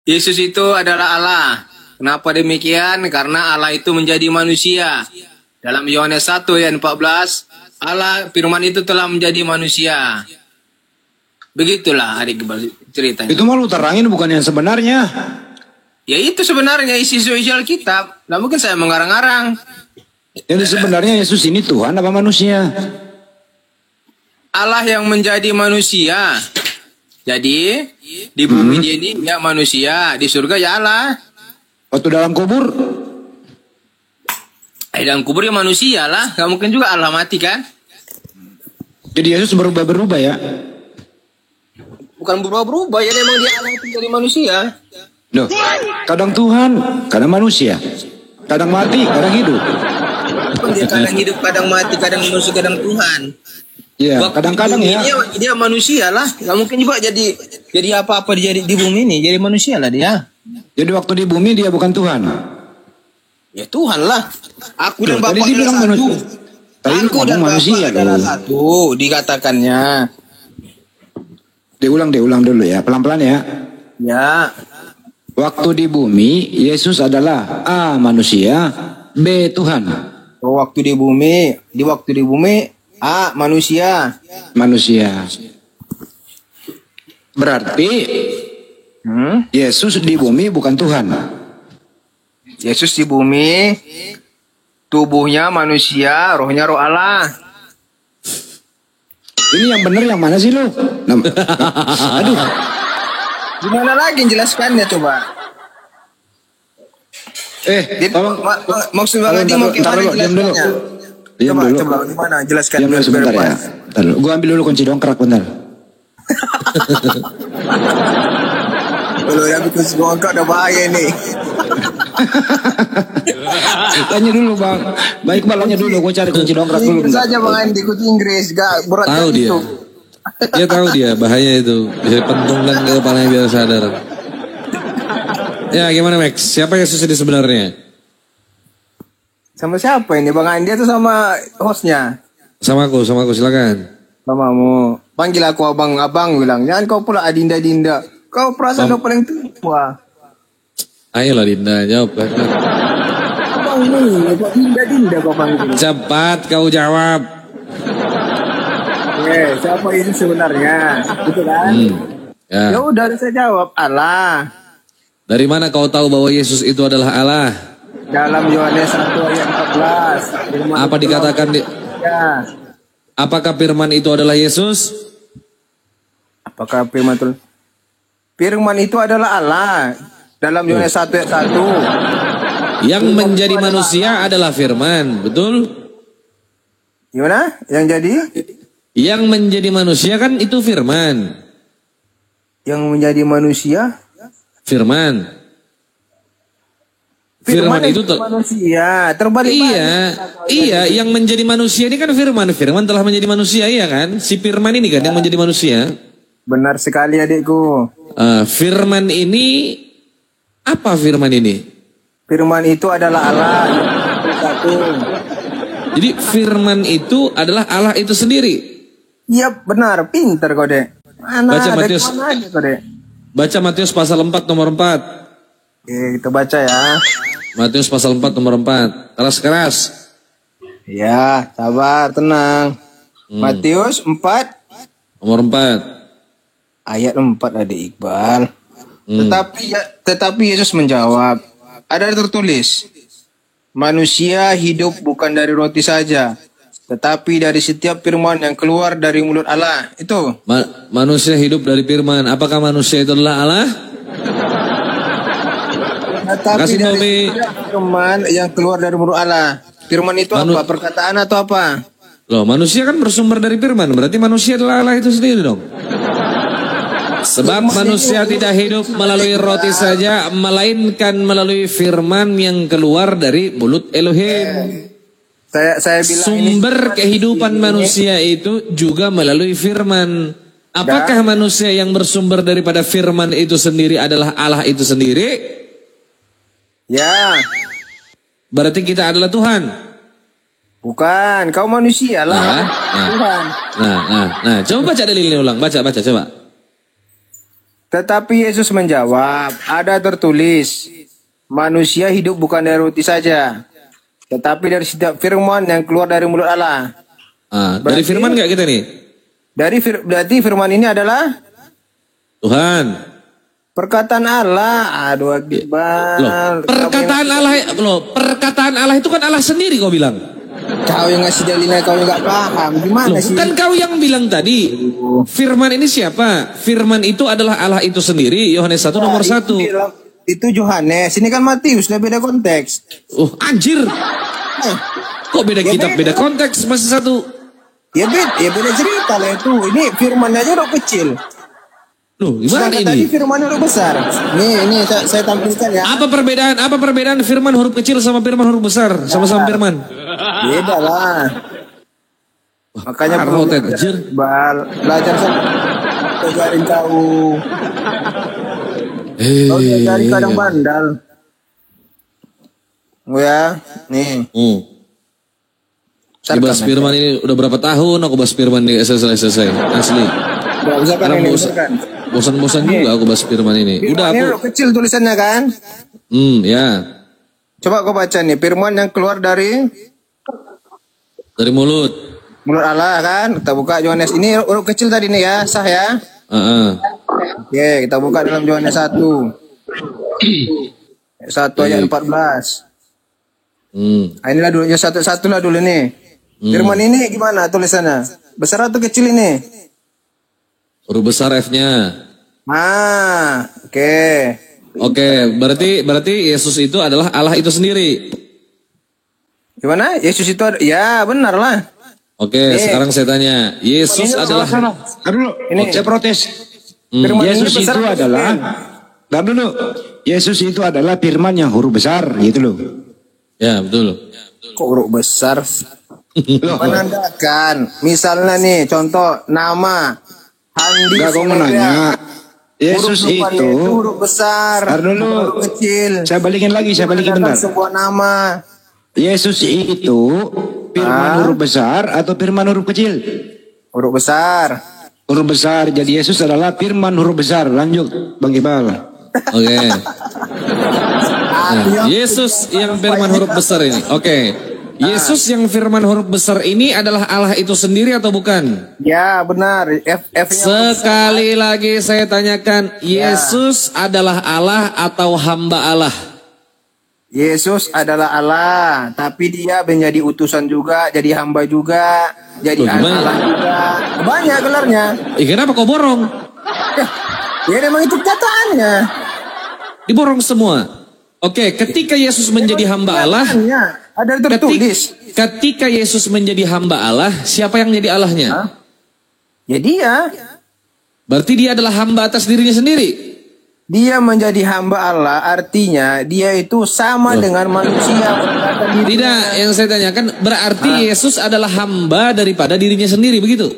Yesus itu adalah Allah. Kenapa demikian? Karena Allah itu menjadi manusia. Dalam Yohanes 1 ayat 14, Allah firman itu telah menjadi manusia. Begitulah adik ceritanya. Itu malu terangin bukan yang sebenarnya. Ya itu sebenarnya isi Alkitab. Nah mungkin saya mengarang-arang. Jadi sebenarnya Yesus ini Tuhan apa manusia? Allah yang menjadi manusia. Jadi di bumi dia ini ya manusia, di surga ya Allah. Waktu dalam kubur? Dalam kubur ya manusia lah. Gak mungkin juga Allah mati kan? Jadi Yesus berubah-berubah ya? Bukan berubah-berubah ya, memang dia Allah itu jadi manusia. Loh, kadang Tuhan, kadang manusia. Kadang mati, kadang hidup. Dia kadang hidup, kadang mati, kadang manusia, kadang Tuhan. Iya, kadang-kadang ya. Dia manusia lah. Gak mungkin juga jadi apa-apa di bumi ini. Jadi manusia lah dia. Jadi waktu di bumi dia bukan Tuhan. Ya Tuhan lah. Aku dan Bapak tadi adalah bilang satu. Aku dan manusia Bapak adalah satu. Dikatakannya. Diulang dulu ya, pelan-pelan ya. Ya. Waktu di bumi, Yesus adalah A. manusia, B. Tuhan. Waktu di bumi, A. manusia. Manusia. Berarti Yesus di bumi bukan Tuhan. Yesus di bumi, tubuhnya manusia, rohnya roh Allah. Ini yang benar yang mana sih lu? Aduh. Gimana lagi jelaskannya coba? Tolong. Maksud Bang Adi mau gimana jelaskannya? Coba gimana jelaskan diam dulu sebentar ya. Bentar dulu. Gua ambil dulu kunci dongkrak bentar. Kalau yang kunci dongkrak udah bahaya nih. Tanya dulu Bang. Baik balanya dulu, gue cari kunci dongkrak dulu. Inggris saja Bang Andi, kunci Inggris, gak berat tahu dia. itu. Dia tahu dia bahaya itu. Bisa pentungkan ke kepalanya biar sadar. Ya gimana Max? Siapa Yesus ini sebenarnya? Sama siapa ini Bang Andi atau sama hostnya? Sama aku silakan. Samamu. Panggil aku abang bilang. Jangan kau pula Adinda. Kau perasaan kau paling tua. Ayolah Dinda, jawab. Abang nih, Dinda kau panggil. Cepat kau jawab. Siapa ini sebenarnya? Gitu kan? Ya udah saya jawab, Allah. Dari mana kau tahu bahwa Yesus itu adalah Allah? Dalam Yohanes 1 ayat 14. Apa dikatakan Ya. Apakah firman itu adalah Yesus? Apakah firman itu? Firman itu adalah Allah. Dalam Yohanes 1 ayat 1. Yang menjadi manusia adalah firman, betul? Gimana? Yang jadi? Yang menjadi manusia kan itu firman. Yang menjadi manusia? Firman. Firman itu manusia. Terbalik. Iya, yang menjadi manusia ini kan firman. Firman telah menjadi manusia, iya kan? Si firman ini kan yang menjadi manusia. Benar sekali adikku. Firman ini apa firman ini? Firman itu adalah Allah. Satu. Jadi firman itu adalah Allah itu sendiri. Iya benar, pintar kau dek. Baca Matius. Baca Matius pasal 4 nomor 4. Oke, kita baca ya. Matius pasal 4 nomor 4. Keras-keras. Ya, sabar, tenang. Matius 4 nomor 4. Ayat 4 adik Iqbal. Tetapi Yesus menjawab, ada tertulis, manusia hidup bukan dari roti saja, tetapi dari setiap firman yang keluar dari mulut Allah. Itu. Manusia hidup dari firman. Apakah manusia itu adalah Allah? Tetapi dari setiap firman yang keluar dari mulut Allah. Firman itu apa? Perkataan atau apa? Loh, manusia kan bersumber dari firman. Berarti manusia adalah Allah itu sendiri dong. Sebab manusia tidak hidup melalui roti saja, melainkan melalui firman yang keluar dari mulut Elohim. Saya bilang sumber kehidupan manusia itu juga melalui firman. Apakah manusia yang bersumber daripada firman itu sendiri adalah Allah itu sendiri? Ya. Berarti kita adalah Tuhan. Bukan, kau manusia lah. Tuhan. Nah, coba baca dalilnya ulang. Baca coba. Tetapi Yesus menjawab, ada tertulis, manusia hidup bukan dari roti saja, tetapi dari setiap firman yang keluar dari mulut Allah. Dari firman nggak kita nih? Berarti firman ini adalah Tuhan. Perkataan Allah. Aduh, Iqbal. Perkataan Allah itu kan Allah sendiri kau bilang. Kau yang ngasih dalilnya, kau yang nggak paham. Gimana sih? Kan kau yang bilang tadi. Firman ini siapa? Firman itu adalah Allah itu sendiri. Yohanes 1 nomor 1. Itu Yohanes. Ini kan Matius, udah beda konteks. Anjir. Kok beda kitab, beda konteks, masih satu. Ya beda cerita lah itu. Ini firmannya aja huruf kecil. Loh, gimana ini? Tadi firman huruf besar. Nih saya tampilkan ya. Apa perbedaan firman huruf kecil sama firman huruf besar? Sama-sama firman. Beda lah. Makanya perlu belajar sama ajarin kau. Kau diajari kadang bandal. Oh ya, nih. Bahas firman ini udah berapa tahun aku bahas firman ini selesai asli. Bosan-bosan juga aku bahas firman ini. Udah aku kecil tulisannya kan? Ya. Coba kau baca nih firman yang keluar dari mulut Allah kan? Kita buka Yohanes ini huruf kecil tadi nih ya, sah ya? Oke, kita buka dalam Yohanes 1. 1 ayat 14. Inilah dulu satu lah dulu nih. Firman ini gimana tulisannya? Besar atau kecil ini? Huruf besar F-nya. Oke, berarti Yesus itu adalah Allah itu sendiri. Gimana? Yesus itu ya benar lah. Oke, sekarang saya tanya, Yesus adalah Ini saya protes. Yesus itu adalah Yesus itu adalah firman yang huruf besar gitu loh. Ya, betul. Kok huruf besar? Menandakan, misalnya nih contoh nama Handi. Enggak, kau menanya. Yesus itu huruf besar, huruf kecil. Saya balikin bentar. Sebuah nama. Yesus itu firman huruf besar atau firman huruf kecil? Huruf besar. Huruf besar. Jadi Yesus adalah firman huruf besar. Lanjut, Bang Iqbal. Oke. Nah, Yesus yang firman huruf besar ini. Yesus yang firman huruf besar ini adalah Allah itu sendiri atau bukan? Ya, benar. Sekali lagi saya tanyakan, Yesus adalah Allah atau hamba Allah? Yesus adalah Allah, tapi dia menjadi utusan juga, jadi hamba juga, jadi Allah juga. Banyak gelarnya. Kenapa kau borong? Ya memang itu kenyataannya. Diborong semua. Ketika Yesus menjadi hamba Allah, ada tertulis. Ketika Yesus menjadi hamba Allah, siapa yang menjadi Allahnya? Ya dia. Berarti dia adalah hamba atas dirinya sendiri. Dia menjadi hamba Allah, artinya dia itu sama dengan manusia. Tidak, yang saya tanyakan berarti Yesus adalah hamba daripada dirinya sendiri, begitu?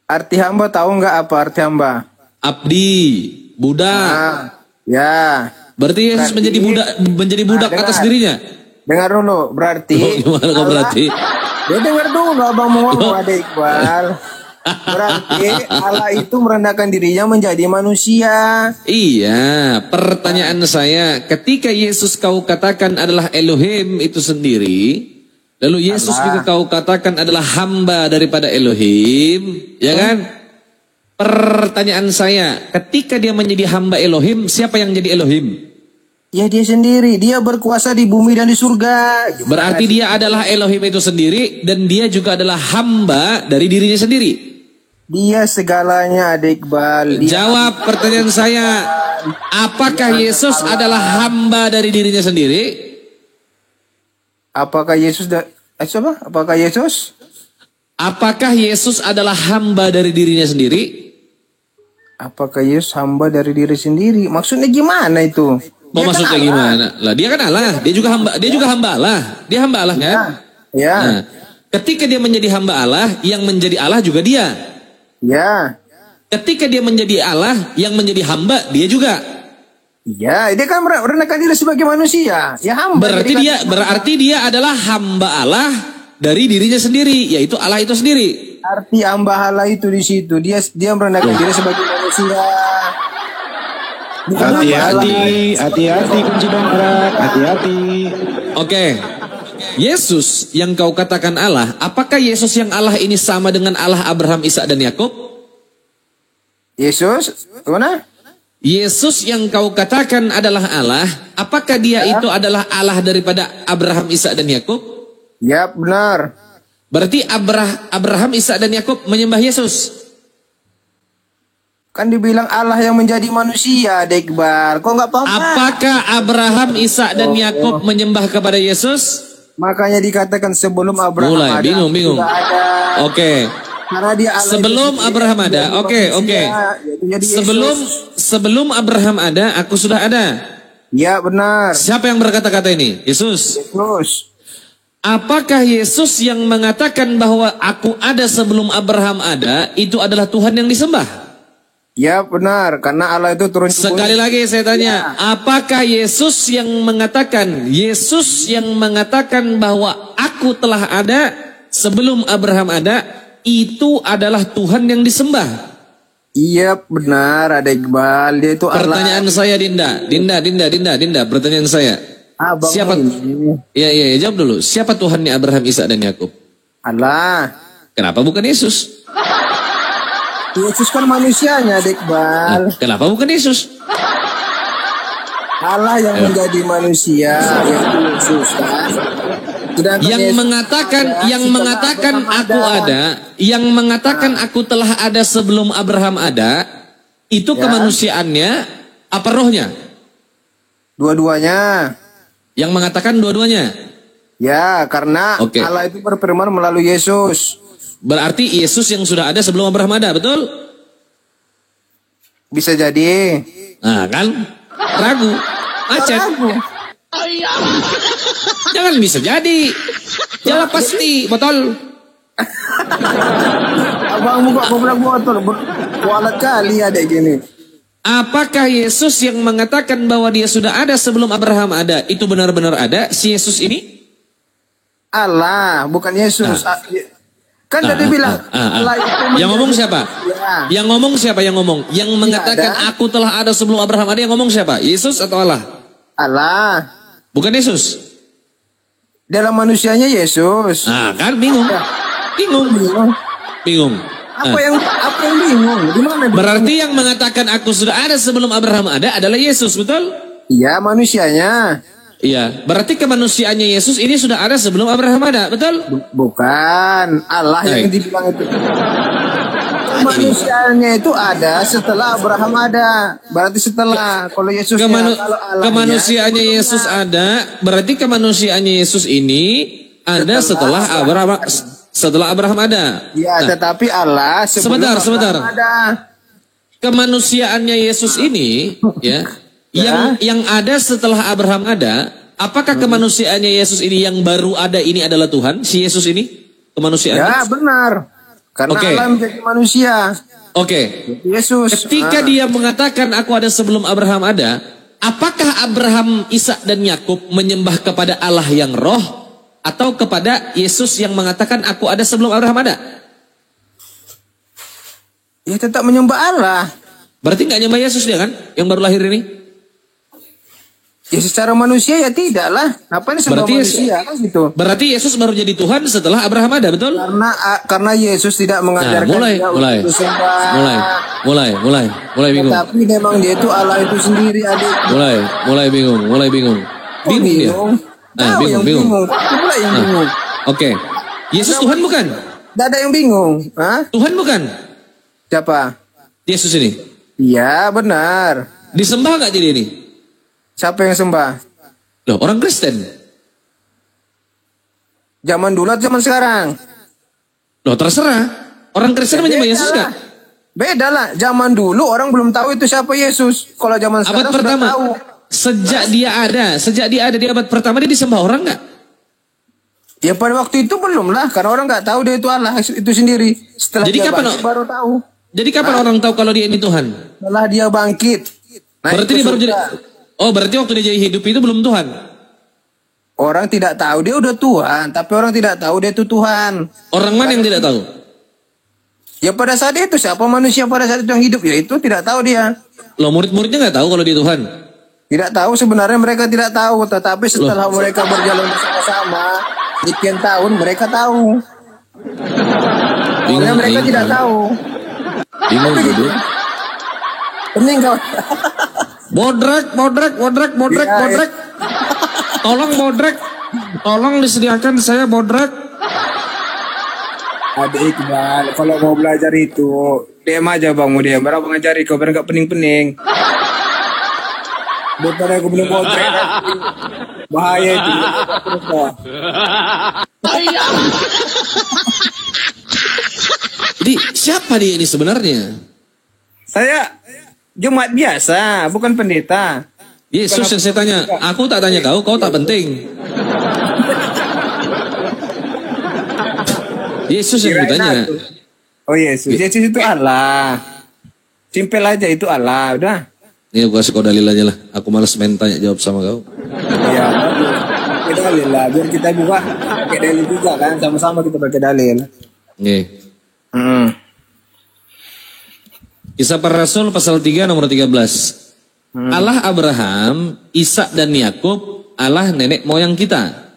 Arti hamba tahu nggak apa arti hamba? Abdi, budak. Ya. Berarti Yesus menjadi budak atas dirinya. Dengar dulu, berarti. Gimana kok berarti? Ya dengar dulu, abang mau ngomong ada Iqbal. Berarti Allah itu merendahkan dirinya menjadi manusia. Iya, pertanyaan saya, ketika Yesus kau katakan adalah Elohim itu sendiri, lalu Yesus juga kau katakan adalah hamba daripada Elohim, ya kan? Pertanyaan saya, ketika dia menjadi hamba Elohim, siapa yang jadi Elohim? Ya dia sendiri, dia berkuasa di bumi dan di surga. Berarti dia adalah Elohim itu sendiri dan dia juga adalah hamba dari dirinya sendiri. Dia segalanya, Adik Iqbal. Jawab pertanyaan saya, apakah Yesus adalah hamba dari dirinya sendiri? Apakah Yesus Apakah Yesus? Apakah Yesus adalah hamba dari dirinya sendiri? Apakah Yesus hamba dari diri sendiri? Maksudnya gimana itu? Maksudnya gimana? Lah dia kan Allah, dia juga hamba Allah. Dia hamba Allah kan? Ya. Nah, ketika dia menjadi hamba Allah, yang menjadi Allah juga dia. Ya. Ketika dia menjadi Allah, yang menjadi hamba dia juga. Ya, dia kan merendahkan diri sebagai manusia. Ya hamba. Berarti dia adalah hamba Allah dari dirinya sendiri, yaitu Allah itu sendiri. arti hamba Allah itu di situ. Dia merendahkan diri sebagai manusia. Bukan hamba Allah. Hati-hati kunci barat, hati-hati. Oke. Yesus yang kau katakan Allah, apakah Yesus yang Allah ini sama dengan Allah Abraham, Ishak dan Yakub? Yesus, mana? Yesus yang kau katakan adalah Allah, apakah dia itu adalah Allah daripada Abraham, Ishak dan Yakub? Ya, benar. Berarti Abraham, Ishak dan Yakub menyembah Yesus. Kan dibilang Allah yang menjadi manusia, Iqbal. Kok nggak paham? Apakah Abraham, Ishak dan Yakub menyembah kepada Yesus? Makanya dikatakan sebelum Abraham Mulai ada. bingung. sudah ada. Oke. Karena dia Allah Sebelum itu Abraham ada. menjadi Oke. manusia, yaitu jadi Sebelum Abraham ada, aku sudah ada. Ya, benar. Siapa yang berkata-kata ini? Yesus. Yesus. Apakah Yesus yang mengatakan bahwa aku ada sebelum Abraham ada, itu adalah Tuhan yang disembah? Ya, benar. Karena Allah itu turun ke bumi. Sekali lagi saya tanya, apakah Yesus yang mengatakan bahwa aku telah ada sebelum Abraham ada, itu adalah Tuhan yang disembah? Iya, benar. Ada Iqbal. Dia itu Allah. Pertanyaan saya Dinda, pertanyaan saya. Abang Siapa? ini. Ya, jawab dulu. Siapa Tuhannya Abraham, Ishak dan Yakub? Allah. Kenapa bukan Yesus? Yesus kan manusianya, Iqbal. Kenapa bukan Yesus? Allah yang menjadi manusia, yaitu Yesus kan. Sedangkan Yang Yesus mengatakan ada, yang mengatakan aku telah ada sebelum Abraham ada, itu Ya. kemanusiaannya apa rohnya? dua-duanya. Yang mengatakan dua-duanya. Ya, karena Oke. Allah itu berfirman melalui Yesus. Berarti Yesus yang sudah ada sebelum Abraham ada, betul? Bisa jadi. Nah, kan? Ragu. Macet. Ragu. Jangan bisa jadi. Jangan pasti, betul. Abang muka goblok botol. Kualat kali ada gini. Apakah Yesus yang mengatakan bahwa dia sudah ada sebelum Abraham ada, itu benar-benar ada, si Yesus ini? Allah, bukan Yesus. Kan tadi bilang Allah itu Yang ngomong siapa? Ya. Yang ngomong siapa yang ngomong? Yang mengatakan ada. aku telah ada sebelum Abraham ada, yang ngomong siapa? Yesus atau Allah? Allah. Bukan Yesus. Dalam manusianya Yesus. Nah, kan bingung. Bingung. Apa yang bingung? Gimana? Berarti yang mengatakan aku sudah ada sebelum Abraham ada adalah Yesus, betul? Iya, manusianya. Iya. Berarti kemanusiaannya Yesus ini sudah ada sebelum Abraham ada, betul? Bukan Allah yang Baik. dibilang itu. Kemanusiaannya itu ada setelah Abraham ada. Berarti setelah. Kalau Yesus kalau Allahnya, Kemanusiaannya Yesus ada, berarti kemanusiaannya Yesus ini ada setelah Abraham ada. Ya, tetapi Allah sebelum Sebentar. Abraham ada. Kemanusiaannya Yesus ini ya, yang ada setelah Abraham ada, apakah kemanusiaannya Yesus ini yang baru ada ini adalah Tuhan, si Yesus ini kemanusiaannya? Ya, benar. Karena Oke. Allah menjadi manusia. Oke. Yesus. Ketika dia mengatakan aku ada sebelum Abraham ada, apakah Abraham, Ishak dan Yakub menyembah kepada Allah yang roh atau kepada Yesus yang mengatakan aku ada sebelum Abraham ada? Ya, tetap menyembah Allah. Berarti nggak nyembah Yesus dia kan, yang baru lahir ini? Ya, secara manusia ya tidak lah. Apa ini sembah manusia kan gitu. Berarti Yesus baru jadi Tuhan setelah Abraham ada, betul? Karena Yesus tidak mengajarkan mulai. dia untuk sembah. Mulai bingung. Tapi memang dia itu Allah itu sendiri, adik. Mulai bingung. Bingung dia. Tahu yang bingung. Aku pula yang bingung. Oke. Yesus Tuhan bukan? Tidak ada yang bingung. Hah? Tuhan bukan? Siapa? Yesus ini. Iya, benar. Disembah nggak jadi ini? Siapa yang sembah? Loh, orang Kristen. Zaman dulu atau zaman sekarang? Loh, terserah. Orang Kristen menyembah Yesus nggak? Beda lah. Zaman dulu orang belum tahu itu siapa Yesus. Kalau zaman Abad sekarang pertama. sudah tahu. Sejak dia ada di abad pertama dia disembah orang nggak? Ya pada waktu itu belum lah. Karena orang nggak tahu dia itu Allah itu sendiri. Setelah Jadi dia kapan, bangkit baru tahu. Jadi kapan orang tahu kalau dia ini Tuhan? Setelah dia bangkit. Nah, Berarti itu dia baru jadi. sudah. Oh, berarti waktu dia jadi hidup itu belum Tuhan. Orang tidak tahu dia udah Tuhan. Tapi orang tidak tahu dia itu Tuhan. Orang mana yang tidak tahu? Ya pada saat itu siapa manusia pada saat itu yang hidup? Ya itu tidak tahu dia. Loh, murid-muridnya nggak tahu kalau dia Tuhan. Tidak tahu, sebenarnya mereka tidak tahu. Tetapi setelah mereka berjalan bersama-sama sekian tahun mereka tahu. Karena mereka tidak tahu. Bingung gitu. Pening kawan. Bodrek. Ya. Tolong bodrek. Tolong disediakan saya bodrek. Adik Iqbal, kalau mau belajar itu DM aja bang, mau DM. Berapa ngajari kau, biar nggak pening-pening. Daripada aku belum kontrak, bahaya itu. Jadi siapa dia ini sebenarnya? Saya jemaat biasa, bukan pendeta. Yesus yang saya tanya. Aku tak tanya kau tak penting. Yesus yang ditanya. Oh Yesus itu Allah. Simpel aja, itu Allah, udah. Ini aku kasih kau dalil aja lah. Aku malas main tanya jawab sama kau. Ya, kita dalil lah. Biar kita buka pakai dalil juga kan, sama-sama kita pakai dalil. Nih. Kisah Para Rasul pasal 3 nomor 13. Allah Abraham, Ishak dan Yakub, Allah nenek moyang kita.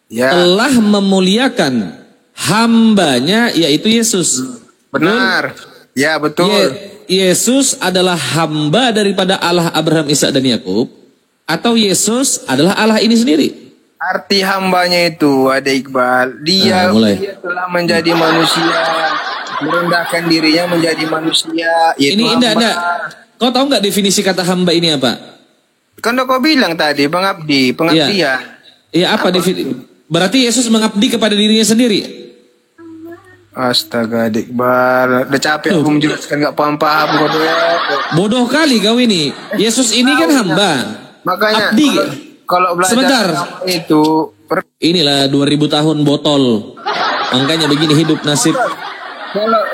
Ya. Telah memuliakan hambanya yaitu Yesus. Benar. Ya, betul. Yesus adalah hamba daripada Allah Abraham, Ishak dan Yakub, atau Yesus adalah Allah ini sendiri? Arti hambanya itu ada Iqbal. Dia telah menjadi manusia, merendahkan dirinya menjadi manusia. Ini enggak. Kau tahu nggak definisi kata hamba ini apa? Kan kau bilang tadi pengabdian. Iya, apa definisi? Berarti Yesus mengabdi kepada dirinya sendiri. Astaga, Iqbal, udah capek aku menjelaskan, nggak paham kau tuh ya. Bodoh kali kau ini. Yesus ini kan hamba. Makanya abdi. Kalau belajar sebentar itu inilah 2000 tahun botol. Makanya begini hidup nasib.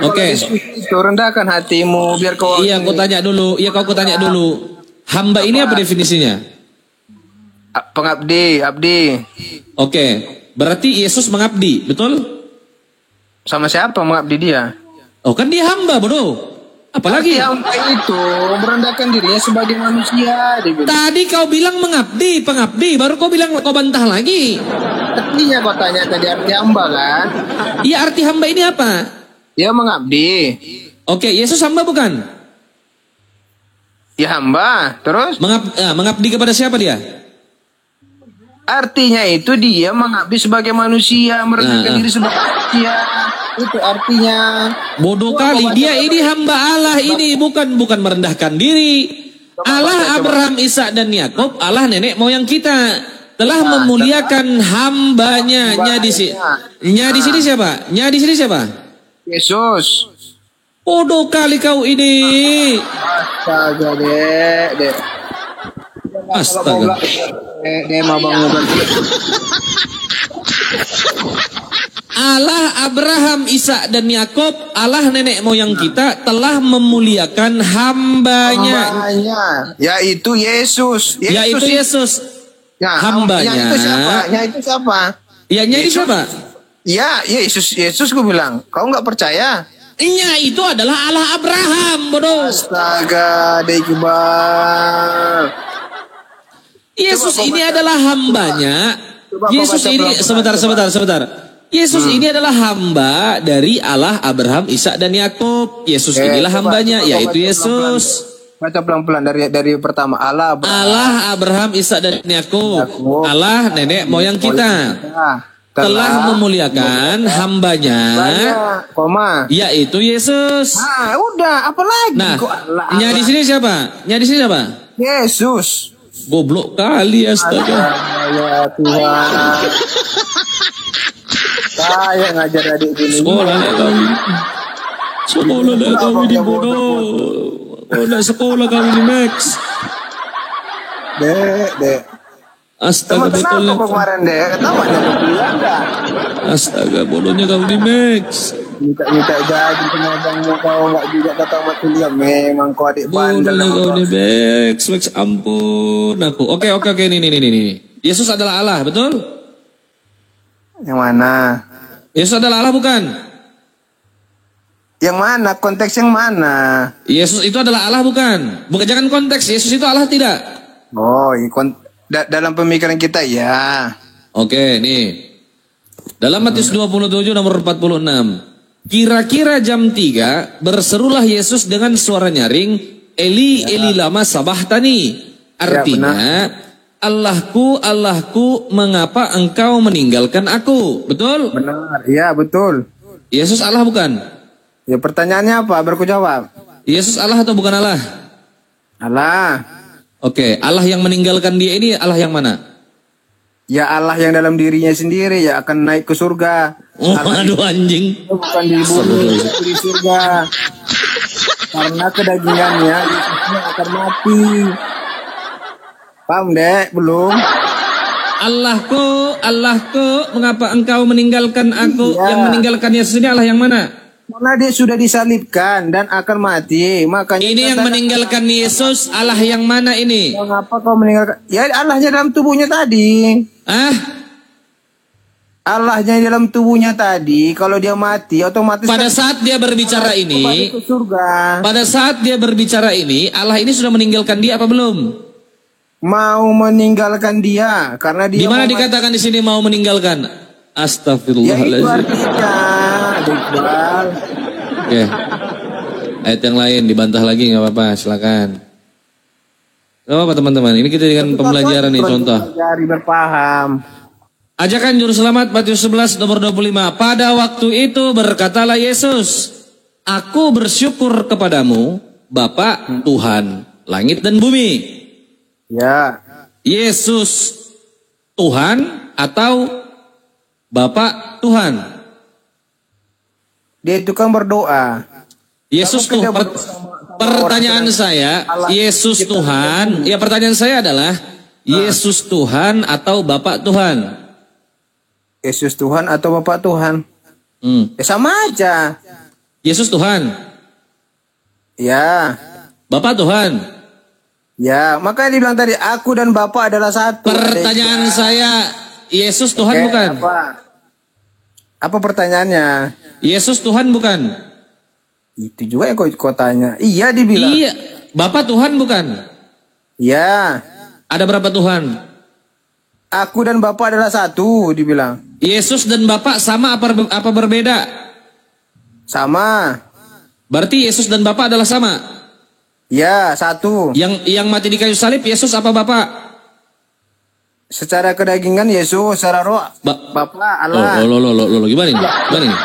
Oke. Itu rendahkan hatimu biar kau. Iya, aku tanya dulu. Kau tanya dulu. Hamba ini apa definisinya? Pengabdi, abdi. Oke. Berarti Yesus mengabdi, betul? Sama siapa mengabdi dia? Oh, kan dia hamba, bodoh. Apalagi hamba itu merendahkan dirinya sebagai manusia. Tadi kau bilang mengabdi, pengabdi, baru kau bilang kau bantah lagi. Artinya kau tanya tadi arti hamba kan? Iya, arti hamba ini apa? Dia mengabdi. Oke, Yesus hamba bukan? Ya hamba, terus? Mengabdi kepada siapa dia? Artinya itu dia mengabdi sebagai manusia, merendahkan diri sebagai manusia. Itu artinya. Bodoh kali, dia ini hamba Allah ini, bukan merendahkan diri. Allah Abraham, Ishak dan Yakub, Allah nenek moyang kita, telah memuliakan hambanya. Nya di sini siapa? Nya di sini siapa? Yesus. Bodoh kali kau ini. Astaga, Dek. Astaga. Allah Abraham, Ishak dan Yakub, Allah nenek moyang kita, telah memuliakan hambanya. Yaitu Yesus. Yaitu Yesus. Ya, hambanya. Itu siapa? Ya, ini siapa? Ya, Yesus gue bilang. Kau nggak percaya? Iya, itu adalah Allah Abraham, bodoh. Astaga, Iqbal. Yesus ini adalah hambanya. Yesus ini sebentar. Yesus ini adalah hamba dari Allah Abraham, Ishak dan Yakub. Yesus inilah hambanya, yaitu Yesus. Baca pelan-pelan dari pertama. Allah Abraham, Ishak dan Yakub. Allah nenek moyang kita telah memuliakan hambanya, yaitu Yesus. Udah, apa lagi? Nah, nya di sini siapa? Yesus. Goblok kali, astaga. Ya Tuhan. Saya ngajar adik ini. Sekolah kami di bodoh. Sekolah kami di Max. Dek. Astaga, betul lah. Kemarin, Dek. Namanya kuliah enggak? Astaga, bodohnya kau di Max. Minta gaji penabangmu kau enggak juga kata mak kuliah. Memang kau adik bandel. Bodohnya kau di Max, ampun aku. Oke, nih. Yesus adalah Allah, betul? Yang mana? Yesus adalah Allah bukan? Yang mana? Konteks yang mana? Yesus itu adalah Allah bukan? Bukan, jangan konteks. Yesus itu Allah tidak? Oh, dalam pemikiran kita ya. Oke, nih. Dalam Matius 27 nomor 46. Kira-kira jam 3 berserulah Yesus dengan suara nyaring, Eli, Eli lama sabahtani. Artinya, Allahku, Allahku, mengapa engkau meninggalkan aku? Betul? Benar, iya betul. Yesus Allah bukan? Ya pertanyaannya apa? Baru ku jawab. Yesus Allah atau bukan Allah? Allah. Oke, Allah yang meninggalkan dia ini Allah yang mana? Ya Allah yang dalam dirinya sendiri ya akan naik ke surga. Oh, Allah aduh anjing. itu bukan di bumi, itu di surga. Karena kedagingannya Yesusnya akan mati. Paham dek? Belum? Allahku, Allahku, mengapa engkau meninggalkan aku? Iya. Yang meninggalkan Yesus ini Allah yang mana? Karena dia sudah disalibkan dan akan mati. Makanya Ini yang meninggalkan Yesus, Allah yang mana ini? mengapa kau meninggalkan? Ya Allahnya dalam tubuhnya tadi. Ah, Allahnya dalam tubuhnya tadi. Kalau dia mati otomatis pada saat dia berbicara kembali ini, ke surga. pada saat dia berbicara ini, Allah ini sudah meninggalkan dia apa belum? Mau meninggalkan dia karena dia Di mana mau dikatakan di sini mau meninggalkan? Ya itu Astagfirullahaladzim. artinya, Iqbal. Oke. Ayat yang lain dibantah lagi nggak apa-apa, silakan. Gak apa teman-teman, ini kita dengan pembelajaran nih contoh. Pelajari berpaham. Ajakan juru selamat Matius 11 nomor 25. Pada waktu itu berkatalah Yesus, Aku bersyukur kepadamu, Bapa Tuhan langit dan bumi. Ya, Yesus Tuhan atau Bapak Tuhan? dia itu kan berdoa. Yesus Kalau Tuhan. kita bersama Pertanyaan orang saya, Allah, Yesus kita Tuhan. Ya pertanyaan saya adalah, Yesus Tuhan atau Bapak Tuhan? Yesus Tuhan atau Bapak Tuhan? Ya sama aja. Yesus Tuhan, Ya, Bapak Tuhan. ya. Makanya dibilang tadi, aku dan Bapak adalah satu. Pertanyaan saya, Yesus Tuhan bukan? Apa pertanyaannya? Yesus Tuhan bukan? Itu juga yang kau tanya. Iya dibilang. Iya. Bapak Tuhan bukan? Ya. Ada berapa Tuhan? Aku dan Bapak adalah satu, dibilang. Yesus dan Bapak sama apa berbeda? Sama. Berarti Yesus dan Bapak adalah sama. Ya, satu. Yang mati di kayu salib Yesus apa Bapak? Secara kedagingan Yesus, secara roh Bapak Allah. Lo gimana ini? Gimana ini?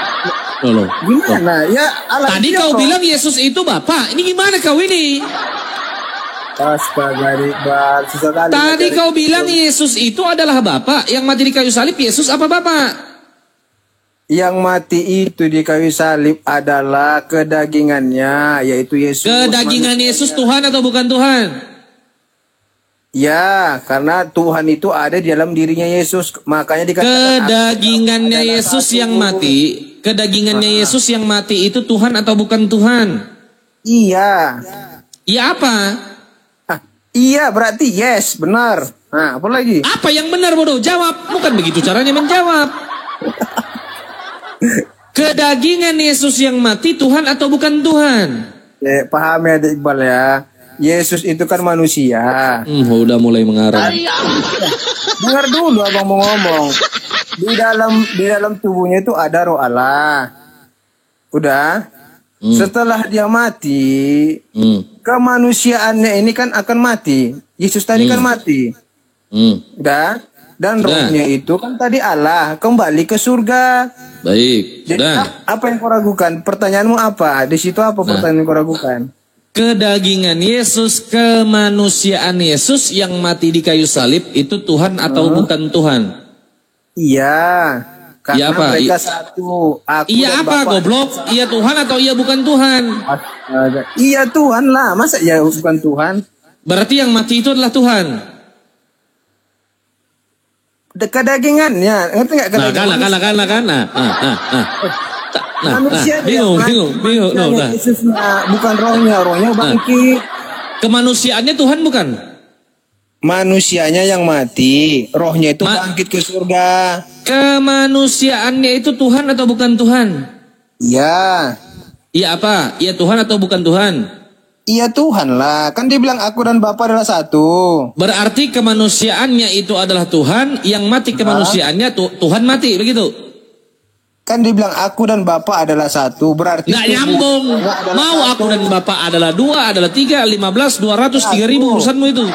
Lo. Gimana? Ya Allah. Tadi kau bilang Yesus itu Bapak. Ini gimana kau ini? Astaga, Iqbal. Susah kali. Tadi kau bilang Yesus itu adalah Bapak. Yang mati di kayu salib Yesus apa Bapak? Yang mati itu di kayu salib adalah kedagingannya, yaitu Yesus. Kedagingan Yesus Tuhan atau bukan Tuhan? Ya, karena Tuhan itu ada di dalam dirinya Yesus. Makanya dikatakan Kedagingannya Yesus yang mati. Kedagingannya Yesus yang mati itu Tuhan atau bukan Tuhan? Iya. Iya apa? Iya, berarti yes, benar. Nah, apa lagi? Apa yang benar bodoh? Jawab. Bukan begitu caranya menjawab. Kedagingan Yesus yang mati Tuhan atau bukan Tuhan? Ya, paham ya Iqbal ya. Yesus itu kan manusia. Udah mulai mengarang. Dengar dulu abang mau ngomong. Di dalam tubuhnya itu ada roh Allah. Udah. Setelah dia mati, kemanusiaannya ini kan akan mati. Yesus tadi kan mati. Udah. Dan rohnya itu kan tadi Allah kembali ke surga. Baik. Jadi Sudah. apa yang kau ragukan? Pertanyaanmu apa? Di situ apa pertanyaan yang kau ragukan? Kedagingan Yesus, kemanusiaan Yesus yang mati di kayu salib itu Tuhan atau bukan Tuhan? Iya. Karena Iya apa? mereka satu. Aku Iya dan apa Bapak. goblok? Iya Tuhan atau iya bukan Tuhan? Iya Tuhan lah. Masa ya bukan Tuhan? Berarti yang mati itu adalah Tuhan. Kedagingannya. Ngerti nggak kedagingan? Manusia dia Bingung. No, nah. Yesusnya, bukan rohnya bangkit. Kemanusiaannya Tuhan bukan? Manusianya yang mati, rohnya itu bangkit ke surga. Kemanusiaannya itu Tuhan atau bukan Tuhan? Iya. Iya apa? Iya Tuhan atau bukan Tuhan? Iya Tuhan lah. Kan dia bilang aku dan Bapa adalah satu. Berarti kemanusiaannya itu adalah Tuhan, yang mati kemanusiaannya Tuhan mati, begitu? Kan dia bilang aku dan Bapa adalah satu. Berarti Nggak nyambung. Mau aku dan Bapak adalah 2, adalah 3, 15, 200, 3.000 urusanmu itu.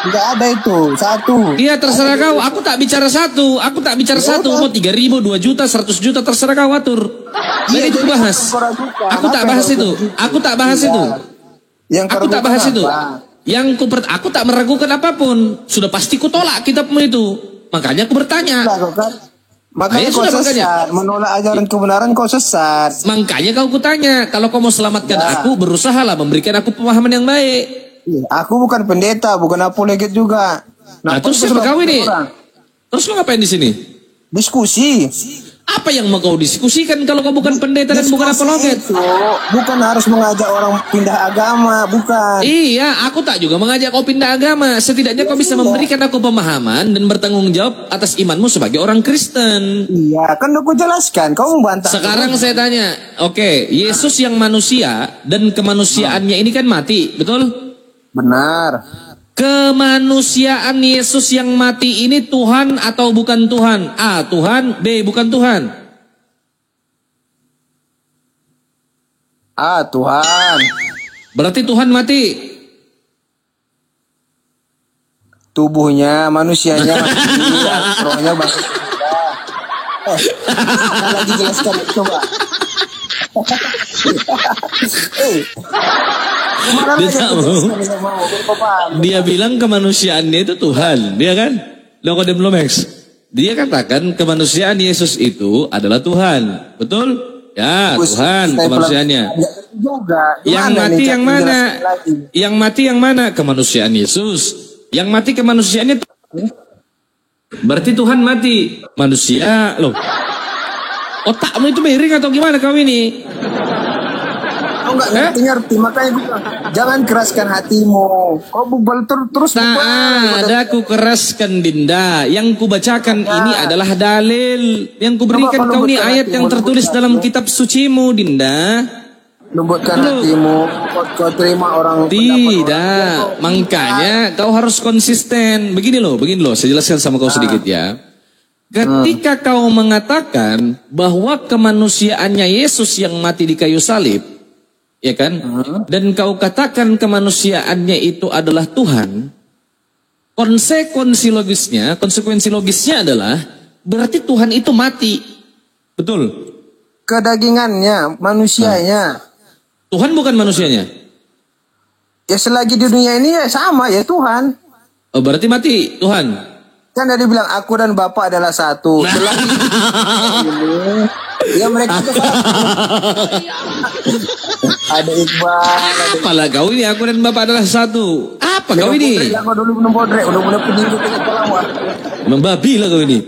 Tidak ada itu. Satu. Iya terserah kau. Aku tak bicara satu. Aku tak bicara satu. Mau 3.000, 2 juta, 100 juta terserah kau atur. Jadi itu bahas. Aku tak bahas itu. Aku tak bahas itu. Aku tak bahas itu. Aku tak meragukan apapun. Sudah pasti ku tolak kitabmu itu. Makanya aku bertanya. Makanya kau sesat. Menolak ajaran kebenaran kau sesat. Makanya kau kutanya. Kalau kau mau selamatkan aku, berusahalah memberikan aku pemahaman yang baik. Aku bukan pendeta, bukan apologet juga. Nah terus siapa kau ini? Terus kau ngapain di sini? Diskusi. Apa yang mau kau diskusikan kalau kau bukan pendeta dan bukan apologet? Bukan harus mengajak orang pindah agama, bukan. Iya, aku tak juga mengajak kau pindah agama. Setidaknya kau bisa memberikan aku pemahaman dan bertanggung jawab atas imanmu sebagai orang Kristen. Iya, kan aku jelaskan. Kau membantah. Sekarang saya tanya, oke, Yesus yang manusia dan kemanusiaannya ini kan mati, betul? Benar. Kemanusiaan Yesus yang mati ini Tuhan atau bukan Tuhan? A. Tuhan, B. Bukan Tuhan. A. Tuhan. Berarti Tuhan mati. Tubuhnya, manusianya mati, rohnya masih. Lagi jelaskan coba. Dia bilang kemanusiaannya itu Tuhan, dia kan? Lokodemolex. Dia katakan kemanusiaan Yesus itu adalah Tuhan, betul? Ya, Tuhan kemanusiaannya. Yang mati yang mana? Yang mati yang mana? Kemanusiaan Yesus. Yang mati kemanusiaannya. Berarti Tuhan mati, manusia loh. Otakmu itu miring atau gimana kau ini? Kau nggak ngerti, makanya gue bilang, jangan keraskan hatimu. Kau bubal terus. Tak ada ku keraskan Dinda. Yang ku bacakan ini adalah dalil. Yang ku berikan kau ini ayat yang tertulis dalam kitab sucimu, Dinda. Lembutkan hatimu. Kau terima orang. Tidak. Makanya kau harus konsisten. Begini loh. Saya jelaskan sama kau sedikit ya. Ketika kau mengatakan bahwa kemanusiaannya Yesus yang mati di kayu salib, ya kan? Dan kau katakan kemanusiaannya itu adalah Tuhan, konsekuensi logisnya adalah berarti Tuhan itu mati. Betul? Kedagingannya, manusianya. Tuhan bukan manusianya. Ya selagi di dunia ini ya sama ya Tuhan. Oh, berarti mati Tuhan. Kan tadi bilang aku dan Bapa adalah satu. Selagi ya mereka itu ada Iqbal. Apalah kau ini aku dan Bapak adalah satu. Apa kau ini? Aku dulu minum bodrek, udah mulai peninggi ke kepala. Membabi lah kau ini.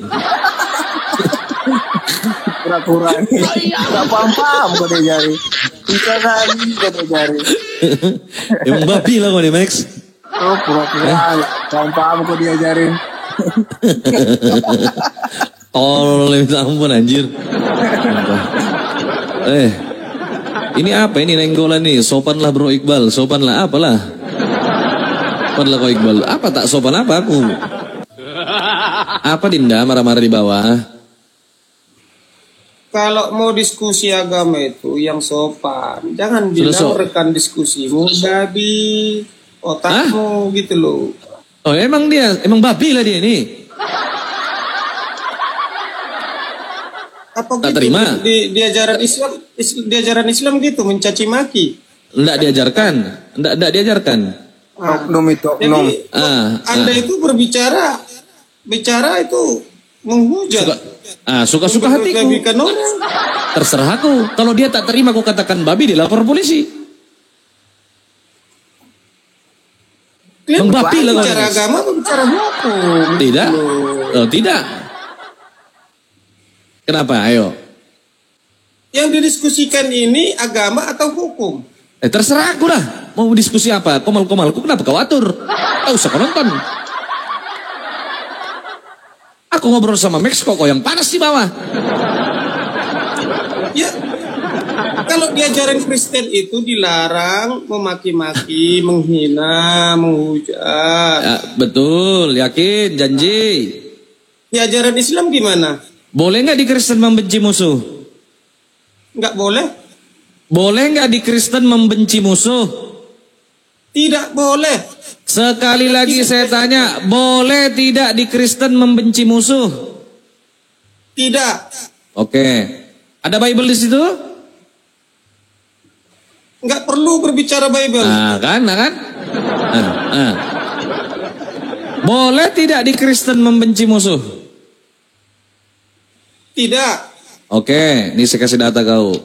Pura-pura nih. Gak paham kau dia jari. Bisa kali kau dia jari. Emang babi lah kau nih Max. Oh pura-pura. Paham kau dia jari. Tolol minta ampun anjir. Ini apa ini nenggolan nih? Sopan lah bro Iqbal. Sopan lah apalah. Sopan lah kau Iqbal. Apa tak sopan apa aku? Apa Dinda marah-marah di bawah? Kalau mau diskusi agama itu yang sopan. Jangan bilang rekan diskusimu babi otakmu gitu loh. Oh emang babi lah dia ini. Apa tak gitu? Terima. Di ajaran Islam gitu mencaci maki. Enggak diajarkan. Oknum itu oknum. Jadi Anda itu bicara itu menghujat. Suka-suka hatiku. Terserah aku. Kalau dia tak terima aku katakan babi, dia lapor polisi. Babi lah bicara agama atau bicara hukum? Tidak. Oh, tidak. Kenapa? Ayo. Yang didiskusikan ini agama atau hukum? Terserah aku lah. Mau diskusi apa? Komal-komalku kenapa kau atur? Tak usah kau nonton. Aku ngobrol sama Max kok yang panas di bawah. Ya. Kalau di ajaran Kristen itu dilarang memaki-maki, menghina, menghujat. Ya, betul, yakin, janji. Di ajaran Islam gimana? Boleh nggak di Kristen membenci musuh? Nggak boleh? Boleh nggak di Kristen membenci musuh? Tidak boleh. Sekali lagi saya tanya, boleh tidak di Kristen membenci musuh? Tidak. Oke. Ada Bible di situ? Nggak perlu berbicara Bible. Nah kan. Boleh tidak di Kristen membenci musuh? Tidak. Oke, ini saya kasih data kau.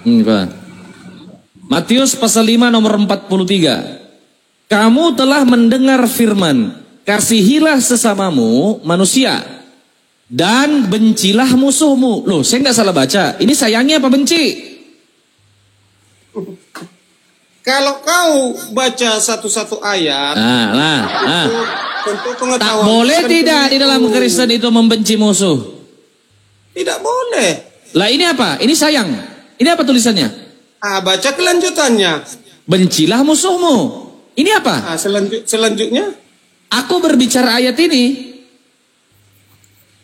Pak. Matius pasal 5 nomor 43. Kamu telah mendengar firman, kasihilah sesamamu manusia dan bencilah musuhmu. Loh, saya nggak salah baca. Ini sayangi apa benci? Kalau kau baca satu-satu ayat, tentu Tak pengetahuan. boleh tidak di dalam Kristen itu membenci musuh? Tidak boleh. Lah ini apa? Ini sayang. Ini apa tulisannya? Baca kelanjutannya. Bencilah musuhmu. Ini apa? Selanjutnya. Aku berbicara ayat ini.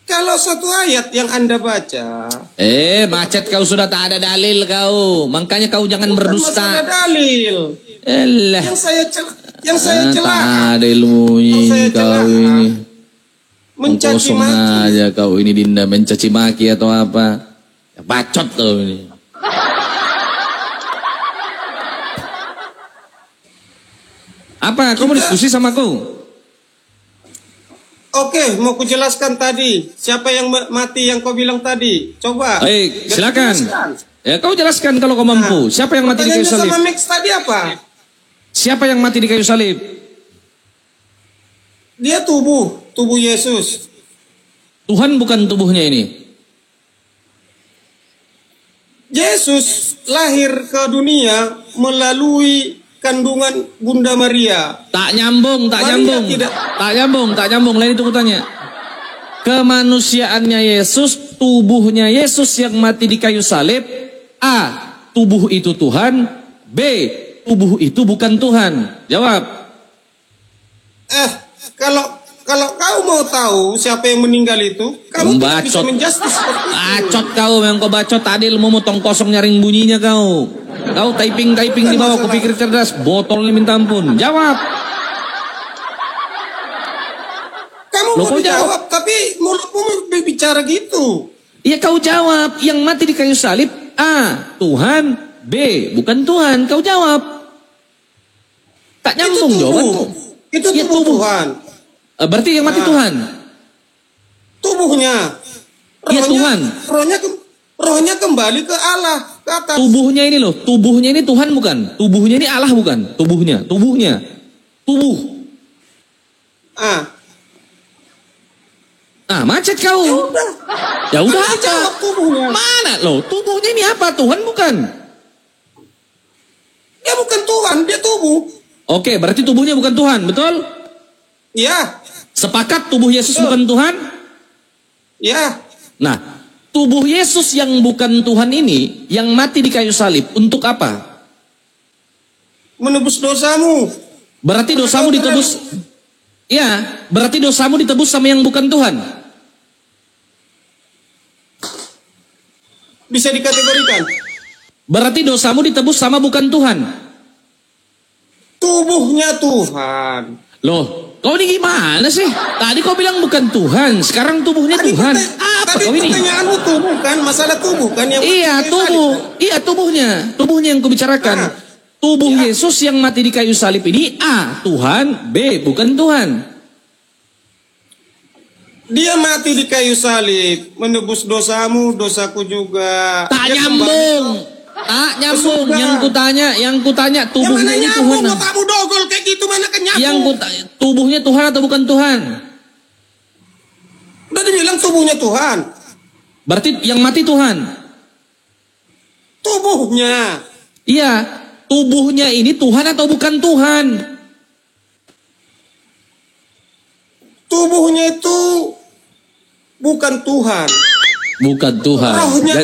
Kalau satu ayat yang Anda baca. Macet kau, sudah tak ada dalil kau. Makanya kau jangan Bukan berdusta. masalah dalil. Elah. Yang saya celah. Tak ada ilmunya kau ini. Mencaci Kosong maki. aja kau ini, Dinda, mencaci maki atau apa? Ya, bacot kau ini. Apa? Kau mau diskusi sama aku? Oke, mau kujelaskan tadi. Siapa yang mati yang kau bilang tadi? Coba. Silakan. Ya, kau jelaskan kalau kau mampu. Siapa yang mati di kayu salib? Sama Max tadi apa? Siapa yang mati di kayu salib? Dia tubuh Yesus. Tuhan bukan tubuhnya ini. Yesus lahir ke dunia melalui kandungan Bunda Maria. Tak nyambung. Tak nyambung. Lain itu kutanya. Kemanusiaannya Yesus, tubuhnya Yesus yang mati di kayu salib. A, tubuh itu Tuhan. B, tubuh itu bukan Tuhan. Jawab. Kalau kau mau tahu siapa yang meninggal itu, kamu tidak bisa menjustis seperti itu. Bacot kau, memang kau bacot. Tadi ilmu motong kosong nyaring bunyinya kau. Kau typing di bawah, kupikir cerdas. Botolnya minta ampun. Jawab. Kamu mau jawab, tapi mulutmu berbicara gitu. Iya, kau jawab. Yang mati di kayu salib, A, Tuhan. B, bukan Tuhan. Kau jawab. Tak nyambung jawabanku. Itu tubuh Tuhan. Berarti yang mati Tuhan. Tubuhnya. Iya, Tuhan. Rohnya kembali ke Allah, ke atas. Tubuhnya ini loh. Tubuhnya ini Tuhan bukan? Tubuhnya ini Allah bukan? Tubuh. Macet kau. Ya udah apa? Tubuhnya. Mana loh? Tubuhnya ini apa? Tuhan bukan? Dia bukan Tuhan, dia tubuh. Oke, berarti tubuhnya bukan Tuhan, betul? Ya. Sepakat tubuh Yesus bukan Tuhan? Ya. Nah, tubuh Yesus yang bukan Tuhan ini, yang mati di kayu salib, untuk apa? Menebus dosamu. Berarti dosamu ditebus. Ya, berarti dosamu ditebus sama yang bukan Tuhan. Bisa dikategorikan. Berarti dosamu ditebus sama bukan Tuhan. Tubuhnya Tuhan. Loh, kau ini gimana sih? Tadi kau bilang bukan Tuhan, sekarang tubuhnya Tuhan. Apa kau ini? Pertanyaanmu tubuh kan, masalah tubuh kan yang Iya, tubuh. Iya, tubuhnya. Tubuhnya yang kubicarakan. Tubuh Yesus yang mati di kayu salib ini A, Tuhan. B, bukan Tuhan. Dia mati di kayu salib, menebus dosamu, dosaku juga. Tak nyambung. Tak nyambung. Yang kutanya tubuhnya ini Tuhan. Yang mana kamu dogol kayak gitu, mana kenyambung? Tubuhnya Tuhan atau bukan Tuhan? Udah dibilang tubuhnya Tuhan. Berarti yang mati Tuhan. Tubuhnya. Iya, tubuhnya ini Tuhan atau bukan Tuhan? Tubuhnya itu bukan Tuhan. Bukan Tuhan. Rohnya,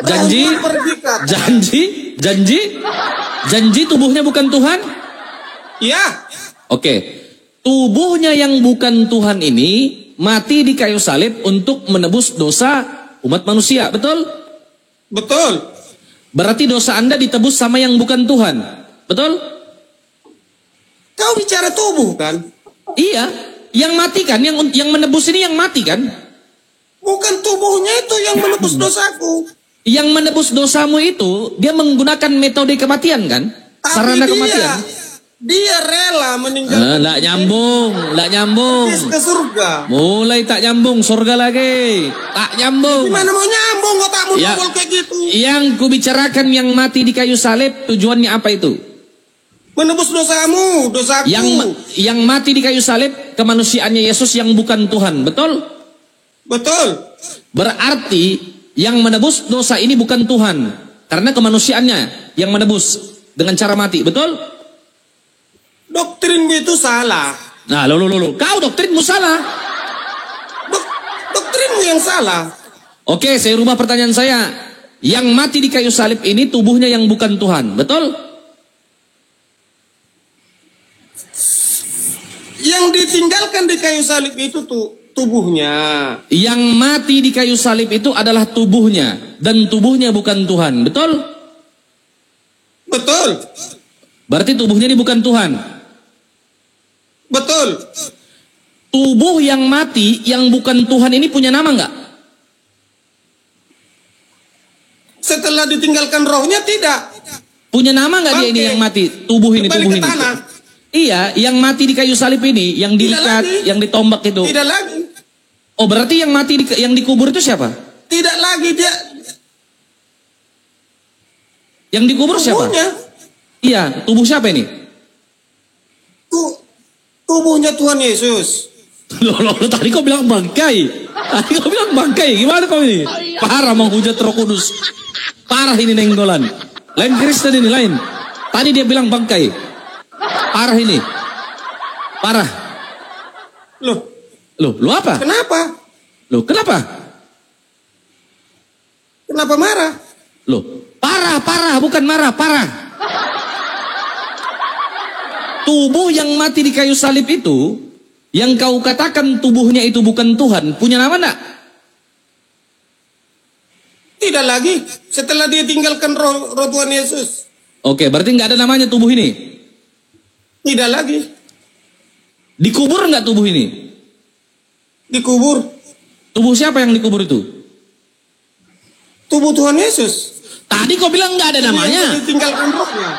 Janji, rohnya pergi ke atas. janji tubuhnya bukan Tuhan? Ya, Oke. Tubuhnya yang bukan Tuhan ini mati di kayu salib untuk menebus dosa umat manusia, betul? betul. Berarti dosa Anda ditebus sama yang bukan Tuhan, betul? Kau bicara tubuh kan? Iya, yang mati kan, yang menebus ini yang mati kan? Bukan tubuhnya itu yang menebus dosaku. Yang menebus dosamu itu dia menggunakan metode kematian kan? Tapi Sarana kematian. dia rela meninggalkan. Nggak nyambung. Pergi ke surga. Mulai tak nyambung, surga lagi. Tak nyambung. Gimana mau nyambung otakmu Ya. nongol kayak gitu? Yang kubicarakan yang mati di kayu salib tujuannya apa itu? Menebus dosamu, dosaku. Yang mati di kayu salib kemanusiaannya Yesus yang bukan Tuhan, betul? Betul. Berarti yang menebus dosa ini bukan Tuhan, karena kemanusiaannya yang menebus dengan cara mati, betul? Doktrinmu itu salah. Nah, lo, kau doktrinmu salah. Doktrinmu yang salah. Oke, saya rubah pertanyaan saya. Yang mati di kayu salib ini tubuhnya yang bukan Tuhan, betul? Yang ditinggalkan di kayu salib itu tuh tubuhnya. Yang mati di kayu salib itu adalah tubuhnya, dan tubuhnya bukan Tuhan, betul? Betul. Berarti tubuhnya ini bukan Tuhan. Betul. Tubuh yang mati yang bukan Tuhan ini punya nama nggak? Setelah ditinggalkan rohnya tidak. Punya nama nggak dia ini yang mati? Tubuh ini, Kembali tubuh ke ini. tanah. Iya, yang mati di kayu salib ini, yang diikat, lagi. yang ditombak itu. Tidak lagi. Oh, berarti yang mati yang dikubur itu siapa? Tidak lagi dia. Yang dikubur siapa? Tubuhnya. Iya, tubuh siapa ini? Tubuhnya Tuhan Yesus. Loh, tadi kau bilang bangkai. Gimana kau ini? Parah menghujat Roh Kudus. Parah ini nenggolan. Lain Kristen ini, lain. Tadi dia bilang bangkai. Parah ini. Parah. Loh apa? Kenapa? Loh, kenapa? Kenapa marah? Loh, parah, bukan marah, parah. Tubuh yang mati di kayu salib itu, yang kau katakan tubuhnya itu bukan Tuhan, punya nama enggak? Tidak lagi. Setelah dia tinggalkan roh Tuhan Yesus. Oke, berarti nggak ada namanya tubuh ini? Tidak lagi. Dikubur nggak tubuh ini? Dikubur. Tubuh siapa yang dikubur itu? Tubuh Tuhan Yesus. Tadi kau bilang nggak ada namanya. Yang ditinggalkan rohnya.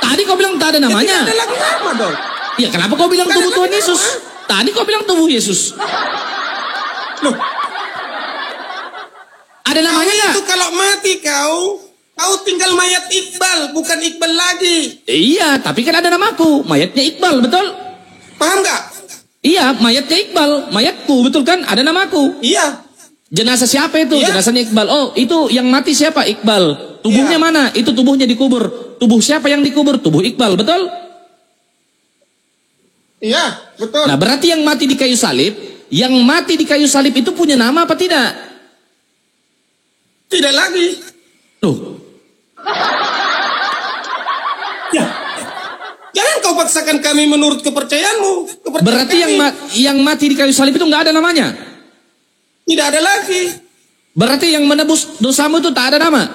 Tadi kau bilang tak ada namanya. Tidak ada lagi nama dong. Ya kenapa kau bilang tubuh Tuhan Yesus? Tadi kau bilang tubuh Yesus. Loh, Ada namanya kau nggak? itu kalau mati kau tinggal mayat Iqbal, bukan Iqbal lagi. Iya, tapi kan ada namaku. Mayatnya Iqbal, betul? Paham nggak? Iya, mayatnya Iqbal. Mayatku, betul kan? Ada namaku. Iya. Jenazah siapa itu? Iya. Jenazahnya Iqbal. Oh, itu yang mati siapa? Iqbal. Tubuhnya Iya. mana? Itu tubuhnya dikubur. Tubuh siapa yang dikubur? Tubuh Iqbal, betul? Iya, betul. Nah, berarti yang mati di kayu salib, itu punya nama apa tidak? Tidak lagi. Loh, Ya. Jangan kau paksakan kami menurut kepercayaanmu. berarti yang mati di kayu salib itu nggak ada namanya? Tidak ada lagi. Berarti yang menebus dosamu itu tak ada nama?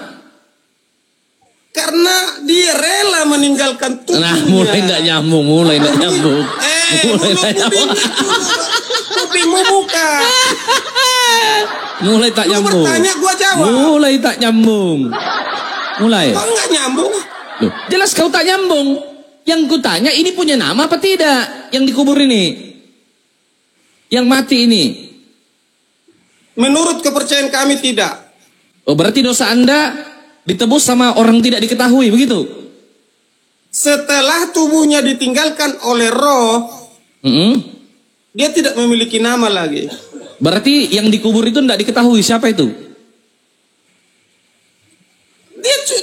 Karena dia rela meninggalkan tubuhnya. Nah, mulai nggak nyambung. Mulai nggak nyambung. Kupingmu buka. Mulai tak Lu nyambung. bertanya, gua jawab. Mulai tak nyambung. Mulai. Kau nggak nyambung. Loh, jelas kau tak nyambung. Yang kutanya ini punya nama apa tidak? Yang dikubur ini, yang mati ini. Menurut kepercayaan kami tidak. Oh, berarti dosa Anda ditebus sama orang tidak diketahui, begitu? Setelah tubuhnya ditinggalkan oleh roh, dia tidak memiliki nama lagi. Berarti yang dikubur itu tidak diketahui siapa itu?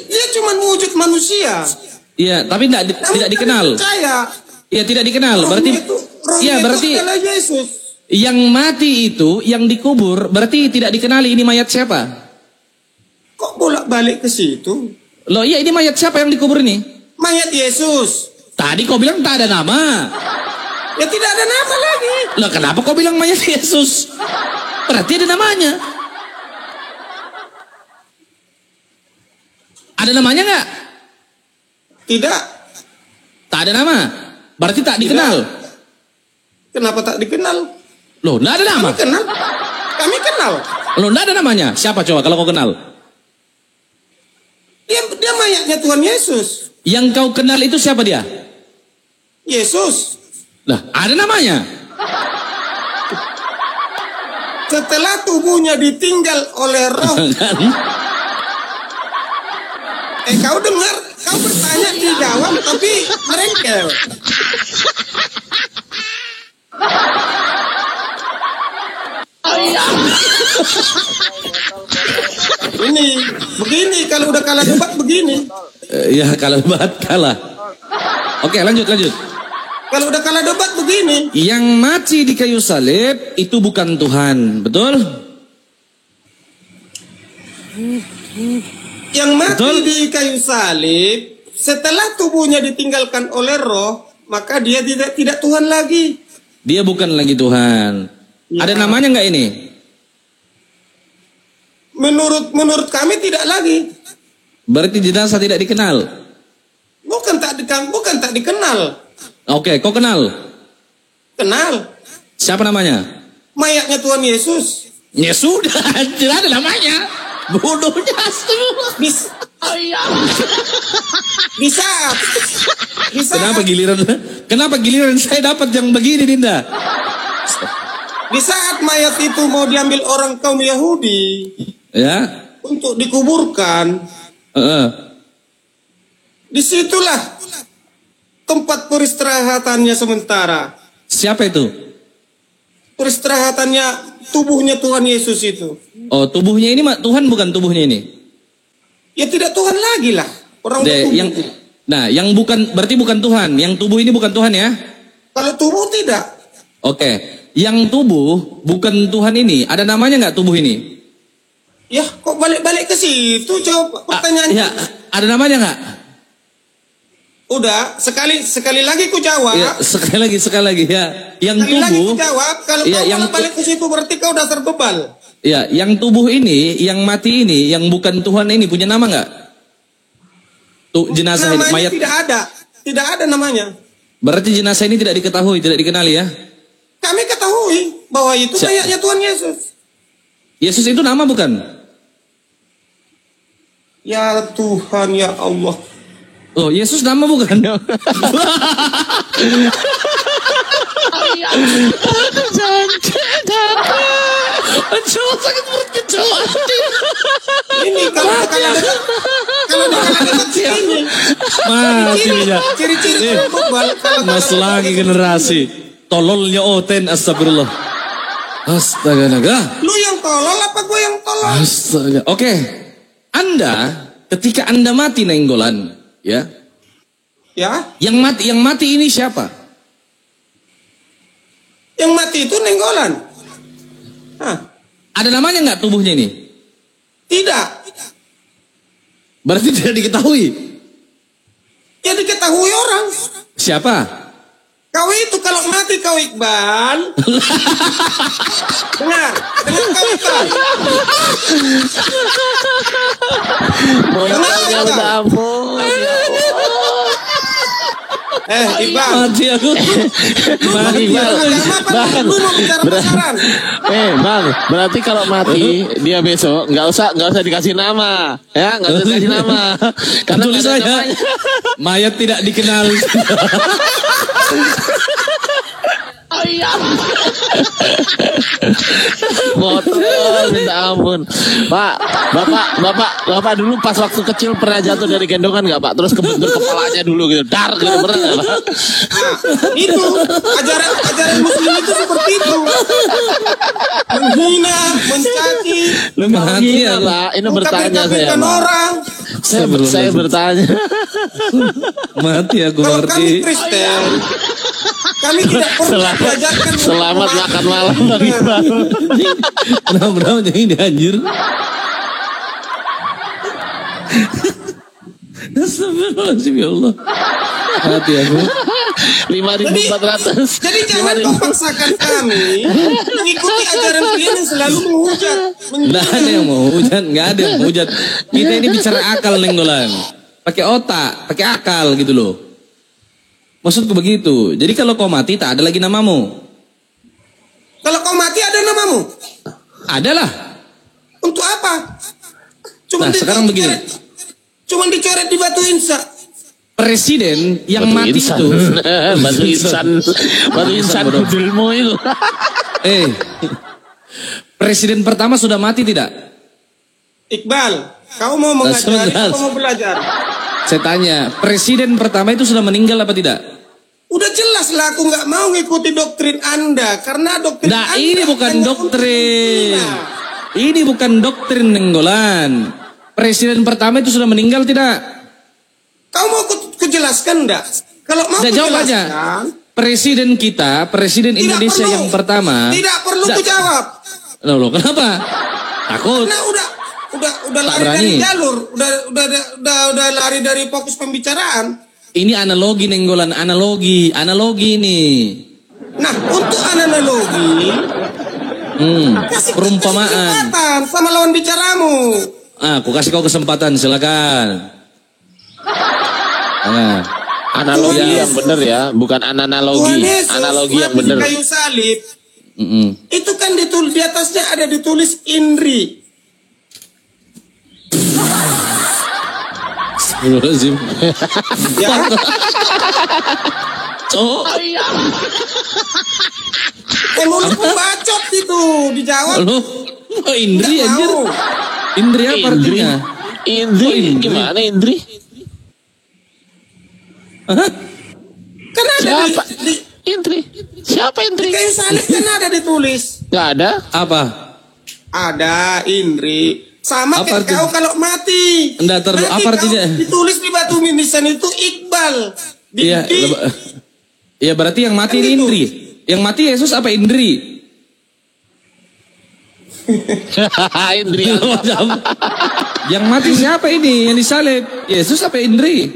Dia cuma wujud manusia. Iya, tapi tidak dikenal. Percaya. Iya, tidak dikenal. Berarti Rohnya berarti itu adalah Yesus. Yang mati itu, yang dikubur, berarti tidak dikenali ini mayat siapa? Kok bolak-balik ke situ? Loh iya, ini mayat siapa yang dikubur ini? Mayat Yesus. Tadi kau bilang tak ada nama. Ya tidak ada nama lagi. Loh kenapa kau bilang mayat Yesus? Berarti ada namanya. Ada namanya nggak? Tidak. Tak ada nama. Berarti tak dikenal. Kenapa tak dikenal? Loh, nggak ada nama. Kami kenal. Loh, nggak ada namanya. Siapa coba kalau kau kenal? Dia mayatnya Tuhan Yesus. Yang kau kenal itu siapa dia? Yesus. Lah, ada namanya. Setelah tubuhnya ditinggal oleh roh. Kau dengar? Kau bertanya dijawab tapi merengkel. Ini begini kalau udah kalah debat begini. Ya kalau debat kalah. Oke, lanjut. Kalau udah kalah debat begini. Yang mati di kayu salib itu bukan Tuhan, betul? Yang mati Betul. di kayu salib setelah tubuhnya ditinggalkan oleh roh, maka dia tidak Tuhan lagi. Dia bukan lagi Tuhan. Ya. Ada namanya nggak ini? Menurut kami tidak lagi. Berarti jenazah tidak dikenal. Bukan tak dikenal. Oke, kau kenal? Kenal. Siapa namanya? Mayatnya Tuhan Yesus. Ya sudah, tidak ada namanya. Bodohnya astagfirullah. Bisa. Kenapa giliran saya dapat yang begini, Dinda? Di saat mayat itu mau diambil orang kaum Yahudi Ya. untuk dikuburkan, disitulah tempat peristirahatannya sementara. Siapa itu? Peristirahatannya tubuhnya Tuhan Yesus itu. Oh, tubuhnya ini Tuhan bukan tubuhnya ini. Ya tidak Tuhan lagi lah. Orang Yang yang bukan berarti bukan Tuhan. Yang tubuh ini bukan Tuhan ya? kalau tubuh tidak. Oke. Yang tubuh bukan Tuhan ini. Ada namanya nggak tubuh ini? Ya kok balik-balik ke situ jawab pertanyaannya. Ya, ada namanya nggak? Udah sekali lagi ku jawab. Ya, sekali lagi ya. Yang Sekali lagi tubuh. ku jawab. Kalau Ya, kau yang balik ke situ berarti kau dasar bebal. Ya, yang tubuh ini, yang mati ini, yang bukan Tuhan ini punya nama nggak? Tuh jenazah ini, Namanya mayat. tidak ada namanya. Berarti jenazah ini tidak diketahui, tidak dikenali ya? Kami ketahui bahwa itu mayatnya Tuhan Yesus. Yesus itu nama bukan? Ya Tuhan ya Allah. Oh, Yesus nama bukan? Ini kalau ini. Mati dia. Ciri-ciri bebal. Mas lagi generasi. Tololnya Oten, astagfirullah. Astaga naga. Lu yang tolol apa gue yang tolol? Astaga. Oke. Anda ketika Anda mati Nenggolan, ya. Ya, Yang mati ini siapa? yang mati itu Nenggolan. Hah, Ada namanya nggak tubuhnya ini? tidak. Berarti tidak diketahui. Ya diketahui orang. Siapa? Kau itu kalau mati kau Iqbal. Dengar kau Iqbal. Minta ampun. Iqbal. Mati aku. Mati aku. Bang, Lu mau bicara pasaran. Bang, berarti kalau mati dia besok nggak usah dikasih nama, ya nggak usah dikasih nama, karena Tulis nggak ada saja. namanya. Mayat tidak dikenal. Motor, minta ampun. Pak, bapak dulu pas waktu kecil pernah jatuh dari gendongan nggak Pak? Terus kebentur kepalanya dulu gitu, dar gitu, pernah nggak Pak? Itu ajaran Muslim itu seperti itu. Menghina, mencaci, Mati Iya aku. Pak, ini bertanya saya mengkafirkan Pak. orang. Saya bertanya. Mati aku Kalau kami Marti. Kristen, Kami tidak pernah diajarkan. Selamat makan malam Bang Iqbal. Kenapa jadi dianjur? Astagfirullahaladzim ya Allah. Hati aku. 5.400. Jadi jangan memaksakan kami mengikuti ajaran kalian yang selalu menghujat. Nggak ada yang mau hujat, nggak ada yang mau hujat. Kita ini bicara akal Nenggolan. Pakai otak, pakai akal gitu loh. Maksudku begitu. Jadi kalau kau mati tak ada lagi namamu. Kalau kau mati ada namamu. Adalah. Untuk apa? Nah sekarang begini. Cuman dicoret di batu insa. Presiden yang Batu mati insan. itu. Batu insan kudilmu itu. Presiden pertama sudah mati tidak? Iqbal, kau mau mengajari atau mau belajar? Saya tanya, presiden pertama itu sudah meninggal apa tidak? Udah jelas lah aku nggak mau ngikuti doktrin Anda karena doktrin Nah, Anda ini bukan hanya doktrin. untuk Ini bukan doktrin Nenggolan. Presiden pertama itu sudah meninggal tidak? Kau mau kujelaskan enggak? Kalau mau Tidak, jawab aja. Presiden kita, presiden Tidak Indonesia perlu. yang pertama. Tidak perlu kujawab. Loh, kenapa? Takut. Karena udah lari berani. dari jalur, udah lari dari fokus pembicaraan. Ini analogi Nenggolan, analogi ini. Nah, untuk analogi, kasih Perumpamaan. kesempatan sama lawan bicaramu. Aku kasih kau kesempatan, silakan. Analogi Ya. yang benar ya, bukan analogi. Tuhan Yesus Analogi yang mati di benar. kayu salib. Itu kan ditulis di atasnya ada ditulis Indri. Astagfirullahaladzim. Ya, Oh, mulut pembacot itu dijawab. lo Indri Nggak anjir. mau. Indri apa Indri. artinya? Indri, gimana Indri? Kan ada Siapa? di Indri. Siapa Indri? kayu salib kan ada ditulis. Gak ada. Apa? Ada Indri. Sama Apa kayak kau kalau mati. Enggak, Nanti apa kau artinya? ditulis di batu mimisan itu Iqbal. Iya, iya berarti yang mati Kan ini gitu. Indri. Yang mati Yesus apa Indri? Indri. Yang mati siapa ini? Yang disalib? Yesus apa Indri?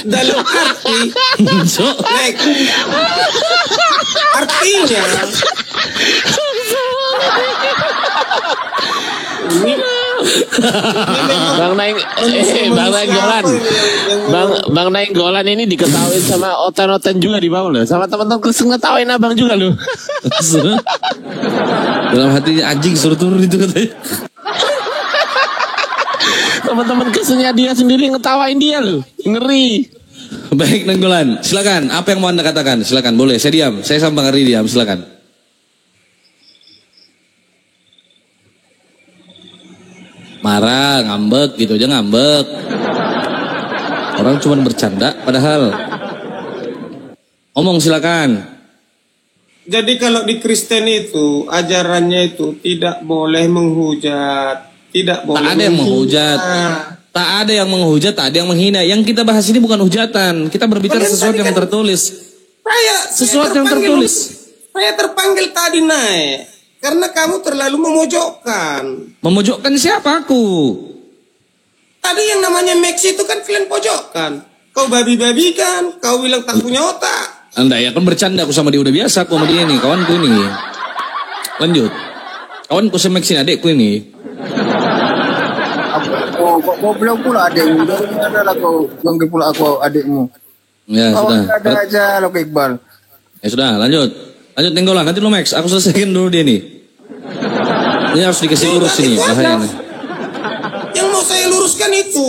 Dalam arti So, Nek, artinya Bang Nainggolan. Bang Nainggolan ini diketawain sama oten-oten juga di bawah loh. Sama teman-teman Kristen ngetawain abang juga loh. dalam hatinya anjing suruh turun itu katanya. Teman-teman Kristennya dia sendiri ngetawain dia loh. Ngeri. Baik Nenggolan, silakan. Apa yang mau Anda katakan? Silakan, boleh. Saya diam. Saya sama Bang Ari diam, silakan. Marah, ngambek gitu aja ngambek. Orang cuma bercanda padahal. Ngomong silakan. jadi kalau di Kristen itu ajarannya itu tidak boleh menghujat, tidak boleh. Tak ada yang menghujat. Tak ada yang menghujat, tak ada yang menghina. Yang kita bahas ini bukan hujatan. Kita berbicara Kalian sesuatu tadi yang kan- tertulis. Sesuatu yang terpanggil- tertulis. Saya terpanggil tadi naik karena kamu terlalu memojokkan. Memojokkan siapa aku? Tadi yang namanya Max itu kan kalian pojokkan. Kau babi-babi kan, kau bilang tak punya otak. Anda ya kan bercanda aku sama dia udah biasa aku sama dia nih, kawanku ini. Lanjut. Kawanku semeksin adekku ini. Kau bilang pula adikmu. Dari mana lah kau panggil pula aku adikmu? Ya Kau sudah. ada aja lo ke Iqbal. Ya sudah, lanjut. Lanjut Nenggolan, nanti lo Max, aku selesaikan dulu dia nih. Ini harus dikasih lurus ini bahayanya. Yang mau saya luruskan itu.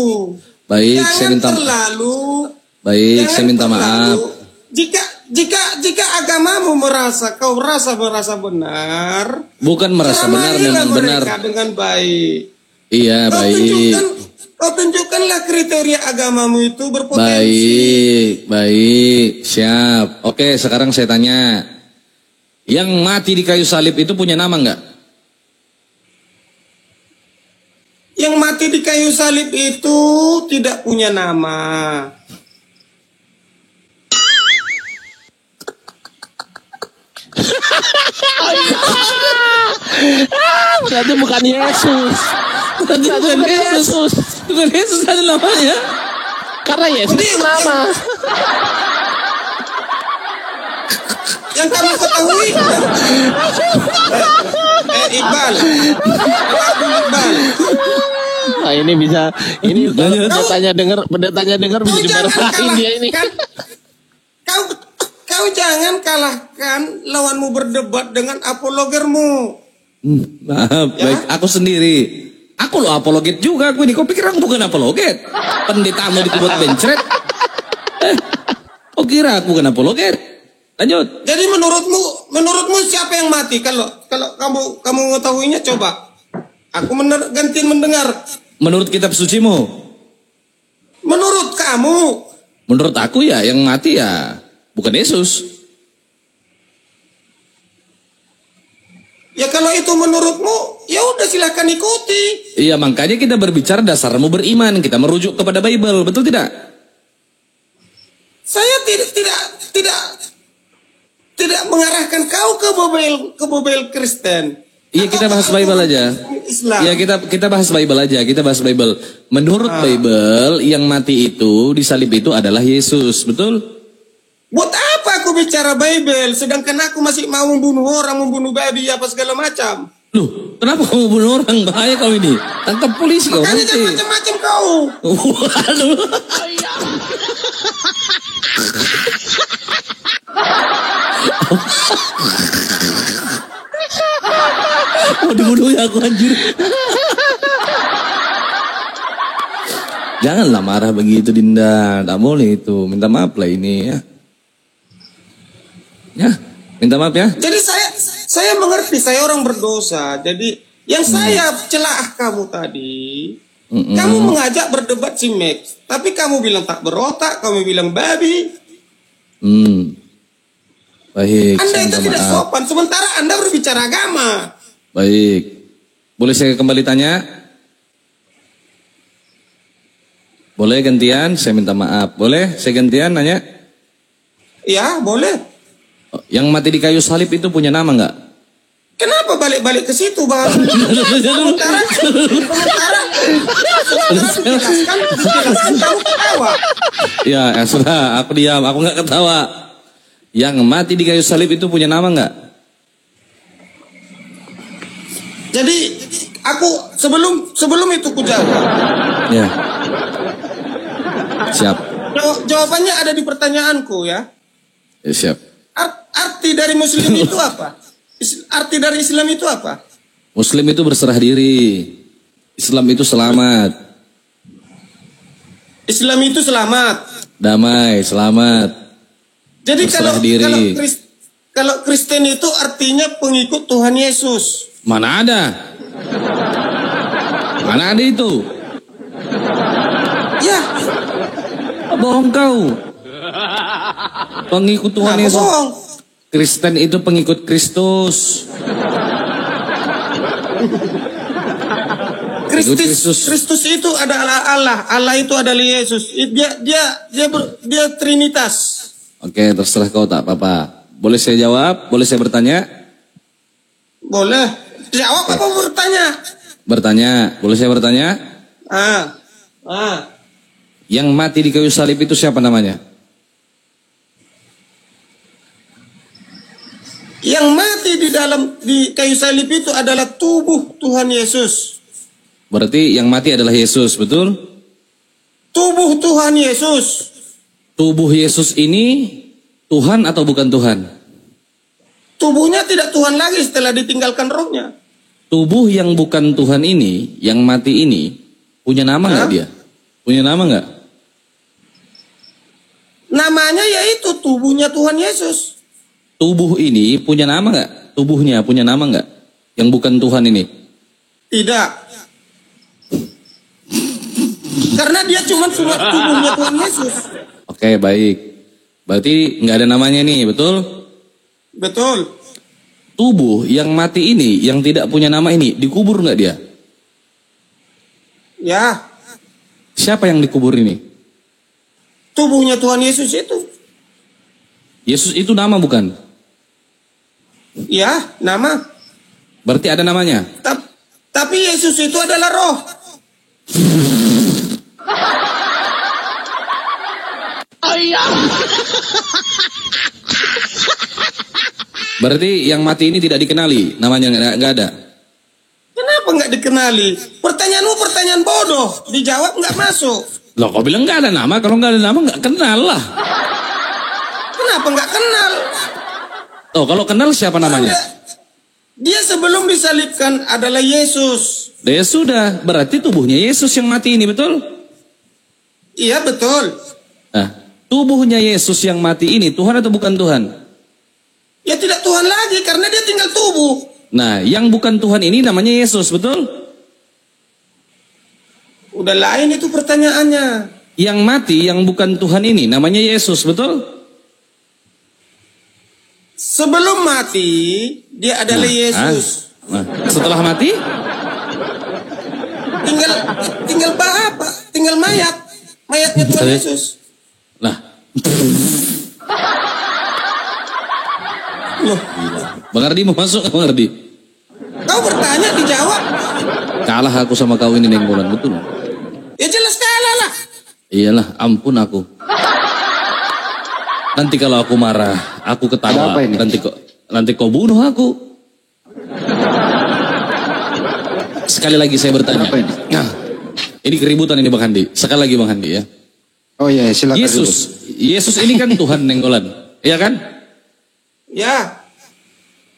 Baik, saya minta Baik, saya minta maaf. Jika agamamu merasa kau merasa benar, Bukan merasa benar, ceramailah memang benar. mereka dengan baik. Iya, baik. Kau tunjukkanlah kriteria agamamu itu berpotensi. Baik, siap. Oke, sekarang saya tanya. Yang mati di kayu salib itu punya nama enggak? Yang mati di kayu salib itu tidak punya nama. Berarti bukan Yesus. Berarti bukan Yesus. Bukan Yesus ada namanya. Karena Yesus itu nama. Yang kamu ketahui, Iqbal. Nah, ini bisa, ini pendetanya dengar bisa dimarahin dia ini. Kau jangan kalahkan lawanmu berdebat dengan apologermu. Maaf, Ya? baik aku sendiri. Aku lo apologet juga aku ini. Kau pikir aku bukan apologet? Pendetamu dibuat bencret. Kau kira aku bukan apologet? Lanjut. Jadi menurutmu siapa yang mati? Kalau kamu mengetahuinya, coba. Aku gantian mendengar. Menurut kitab sucimu? Menurut kamu? Menurut aku ya yang mati ya bukan Yesus. Ya kalau itu menurutmu, ya udah silahkan ikuti. Iya, makanya kita berbicara dasarmu beriman. Kita merujuk kepada Bible, betul tidak? Saya tidak mengarahkan kau ke Bobel Kristen. Iya, kita bahas Bible aja. Islam. Iya, kita bahas Bible aja. Kita bahas Bible. Menurut Bible, yang mati itu disalib itu adalah Yesus, betul? Buat apa aku bicara Bible, sedangkan aku masih mau membunuh orang, membunuh babi, apa segala macam. Loh, kenapa kamu bunuh orang? Bahaya kau ini. Tangkap polisi kau. Makanya nanti. jangan macam-macam kau. Waduh. Mau dibunuh ya aku anjir. Janganlah marah begitu Dinda. Tak boleh itu. Minta maaf lah ini ya. Ya, minta maaf ya. Jadi saya mengerti, saya orang berdosa. Jadi yang saya celah kamu tadi, kamu mengajak berdebat si Max, tapi kamu bilang tak berotak, kamu bilang babi. Baik. Anda saya itu minta tidak maaf. sopan, sementara Anda berbicara agama. Baik. Boleh saya kembali tanya? Boleh gantian? Saya minta maaf. Boleh saya gantian nanya? Ya, boleh. Yang mati di kayu salib itu punya nama nggak? Kenapa balik-balik ke situ, Bang? Sementara dijelaskan kamu ketawa. Ya, sudah. Aku diam. Aku nggak ketawa. Yang mati di kayu salib itu punya nama nggak? Jadi aku sebelum itu ku jawab. Ya. Siap. Jawabannya ada di pertanyaanku ya. Ya, siap. Arti dari Muslim itu apa? Arti dari Islam itu apa? Muslim itu berserah diri. Islam itu selamat. Islam itu selamat. Damai, selamat. Jadi Berserah diri. kalau Kristen itu artinya pengikut Tuhan Yesus. Mana ada? Mana ada itu? Ya, Bohong kau. Pengikut Tuhan kenapa Yesus. bohong? Kristen itu pengikut Kristus. Kristus itu adalah Allah. Allah itu adalah Yesus. Dia Trinitas. Oke, terserah kau tak apa-apa. Boleh saya jawab? Boleh saya bertanya? Boleh. Jawab apa bertanya? Bertanya. Boleh saya bertanya? Yang mati di kayu salib itu siapa namanya? Yang mati di kayu salib itu adalah tubuh Tuhan Yesus. Berarti yang mati adalah Yesus, betul? Tubuh Tuhan Yesus. Tubuh Yesus ini Tuhan atau bukan Tuhan? Tubuhnya tidak Tuhan lagi setelah ditinggalkan rohnya. Tubuh yang bukan Tuhan ini, yang mati ini, punya nama nggak dia? Punya nama nggak? Namanya yaitu tubuhnya Tuhan Yesus. Tubuh ini punya nama nggak? Tubuhnya punya nama nggak? Yang bukan Tuhan ini? Tidak. Karena dia cuma tubuhnya Tuhan Yesus. Oke, baik. Berarti nggak ada namanya nih, betul? Betul. Tubuh yang mati ini, yang tidak punya nama ini, dikubur nggak dia? Ya, Siapa yang dikubur ini? tubuhnya Tuhan Yesus itu. Yesus itu nama bukan? Ya, nama. Berarti ada namanya. Tapi Yesus itu adalah roh. Berarti yang mati ini tidak dikenali, namanya nggak ada. Kenapa nggak dikenali? Pertanyaanmu pertanyaan bodoh. Dijawab nggak masuk. Loh, kau bilang nggak ada nama? Kalau nggak ada nama nggak kenal lah. Kenapa nggak kenal? Oh, kalau kenal siapa namanya? Dia sebelum disalibkan adalah Yesus. Ya sudah, berarti tubuhnya Yesus yang mati ini, betul? Iya betul. Nah, tubuhnya Yesus yang mati ini Tuhan atau bukan Tuhan? Ya tidak Tuhan lagi karena dia tinggal tubuh. Nah, yang bukan Tuhan ini namanya Yesus, betul? Udah lain itu pertanyaannya. Yang mati, yang bukan Tuhan ini namanya Yesus, betul? Sebelum mati, dia adalah Yesus. Setelah mati? Tinggal apa? Tinggal mayat. Mayatnya Tuhan Yesus. Lah, Loh, Bang Ardi mau masuk, Bang Ardi? kau bertanya dijawab. Kalah aku sama kau ini nenggolan, betul? Ya jelas kalah lah. Iyalah, ampun aku. Nanti kalau aku marah, aku ketawa. Ada apa ini? Nanti kau bunuh aku. Sekali lagi saya bertanya. Apa ini? Nah, ini keributan ini Bang Handi. Sekali lagi Bang Handi ya. Oh iya, silakan. Yesus ini kan Tuhan nenggolan, iya kan? Ya,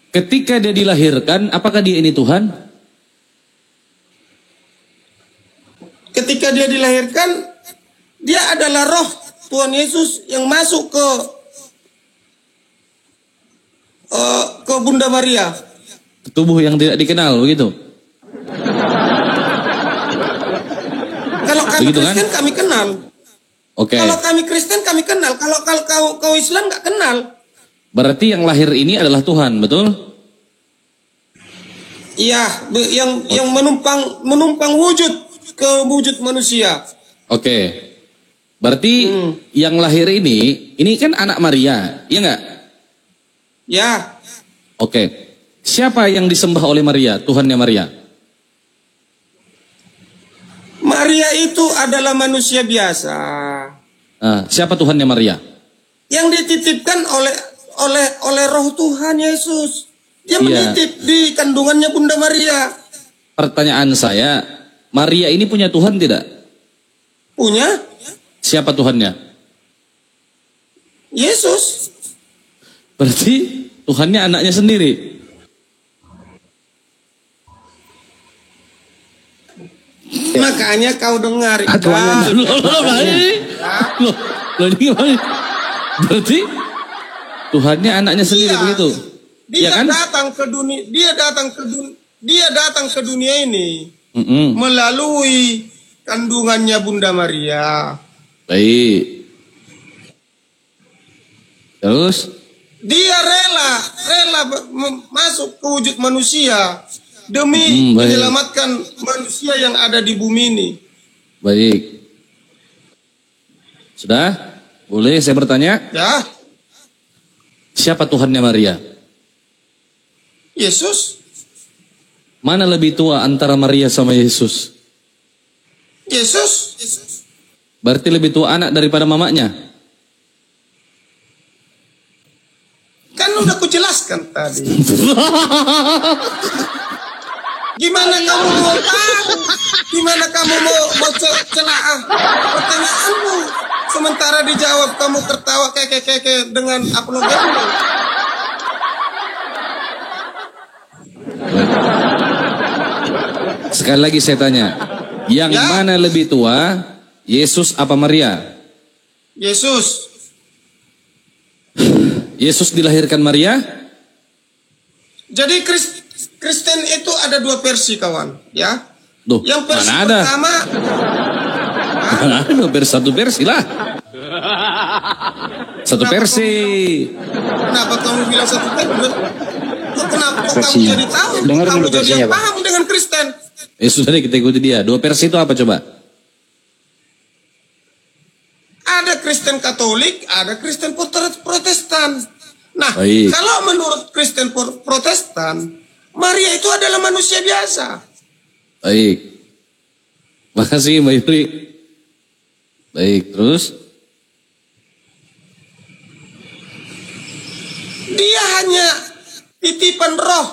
Ketika dia dilahirkan, apakah dia ini Tuhan? ketika dia dilahirkan, dia adalah roh Tuhan Yesus yang masuk ke Bunda Maria. Tubuh yang tidak dikenal, begitu? Kalau kami Begitu kan? Kristen kami kenal. Oke. Kalau kami Kristen kami kenal. Kalau kau Islam nggak kenal. Berarti yang lahir ini adalah Tuhan, betul? Iya, yang menumpang wujud ke wujud manusia. Oke. Berarti yang lahir ini kan anak Maria, iya nggak? Ya, Oke. Siapa yang disembah oleh Maria, Tuhannya Maria? Maria itu adalah manusia biasa Siapa Tuhannya Maria? yang dititipkan oleh Roh Tuhan Yesus. Dia Iya. menitip di kandungannya Bunda Maria. Pertanyaan saya, Maria ini punya Tuhan tidak? Punya Siapa Tuhannya? Yesus. Berarti Tuhannya anaknya sendiri. Makanya kau dengar Loh, ini gimana? Berarti Tuhannya anaknya sendiri Iya. begitu? Dia Ya kan? datang ke dunia, dia datang ke dunia ini Mm-mm. melalui kandungannya Bunda Maria. Baik. Terus? Dia rela masuk ke wujud manusia demi Baik. menyelamatkan manusia yang ada di bumi ini. Baik. Sudah? Boleh saya bertanya? Ya, Siapa Tuhannya Maria? Yesus. Mana lebih tua antara Maria sama Yesus? Yesus. Berarti lebih tua anak daripada mamanya? Kan udah kujelaskan tadi. Gimana kamu mau tahu? Gimana kamu mau celah pertanyaanmu? Sementara dijawab kamu tertawa keke dengan uploadanmu. Sekali lagi saya tanya, yang Ya. mana lebih tua, Yesus apa Maria? Yesus. Yesus dilahirkan Maria? Jadi Kristen itu ada dua versi kawan, ya. Duh, Yang versi mana ada? pertama, Mana ada satu versi lah. Satu versi. kenapa kamu bilang satu versi? Kenapa kok kamu Versinya. jadi tahu? Dengar Kamu dulu jadi versinya, yang Bang. paham dengan Kristen. Sudah deh, kita ikuti dia. Dua versi itu apa coba? Ada Kristen Katolik, ada Kristen Protestan. Nah, Baik. kalau menurut Kristen Protestan, Maria itu adalah manusia biasa. Baik. Makasih Mbak Yuri. Baik, terus? Dia hanya titipan roh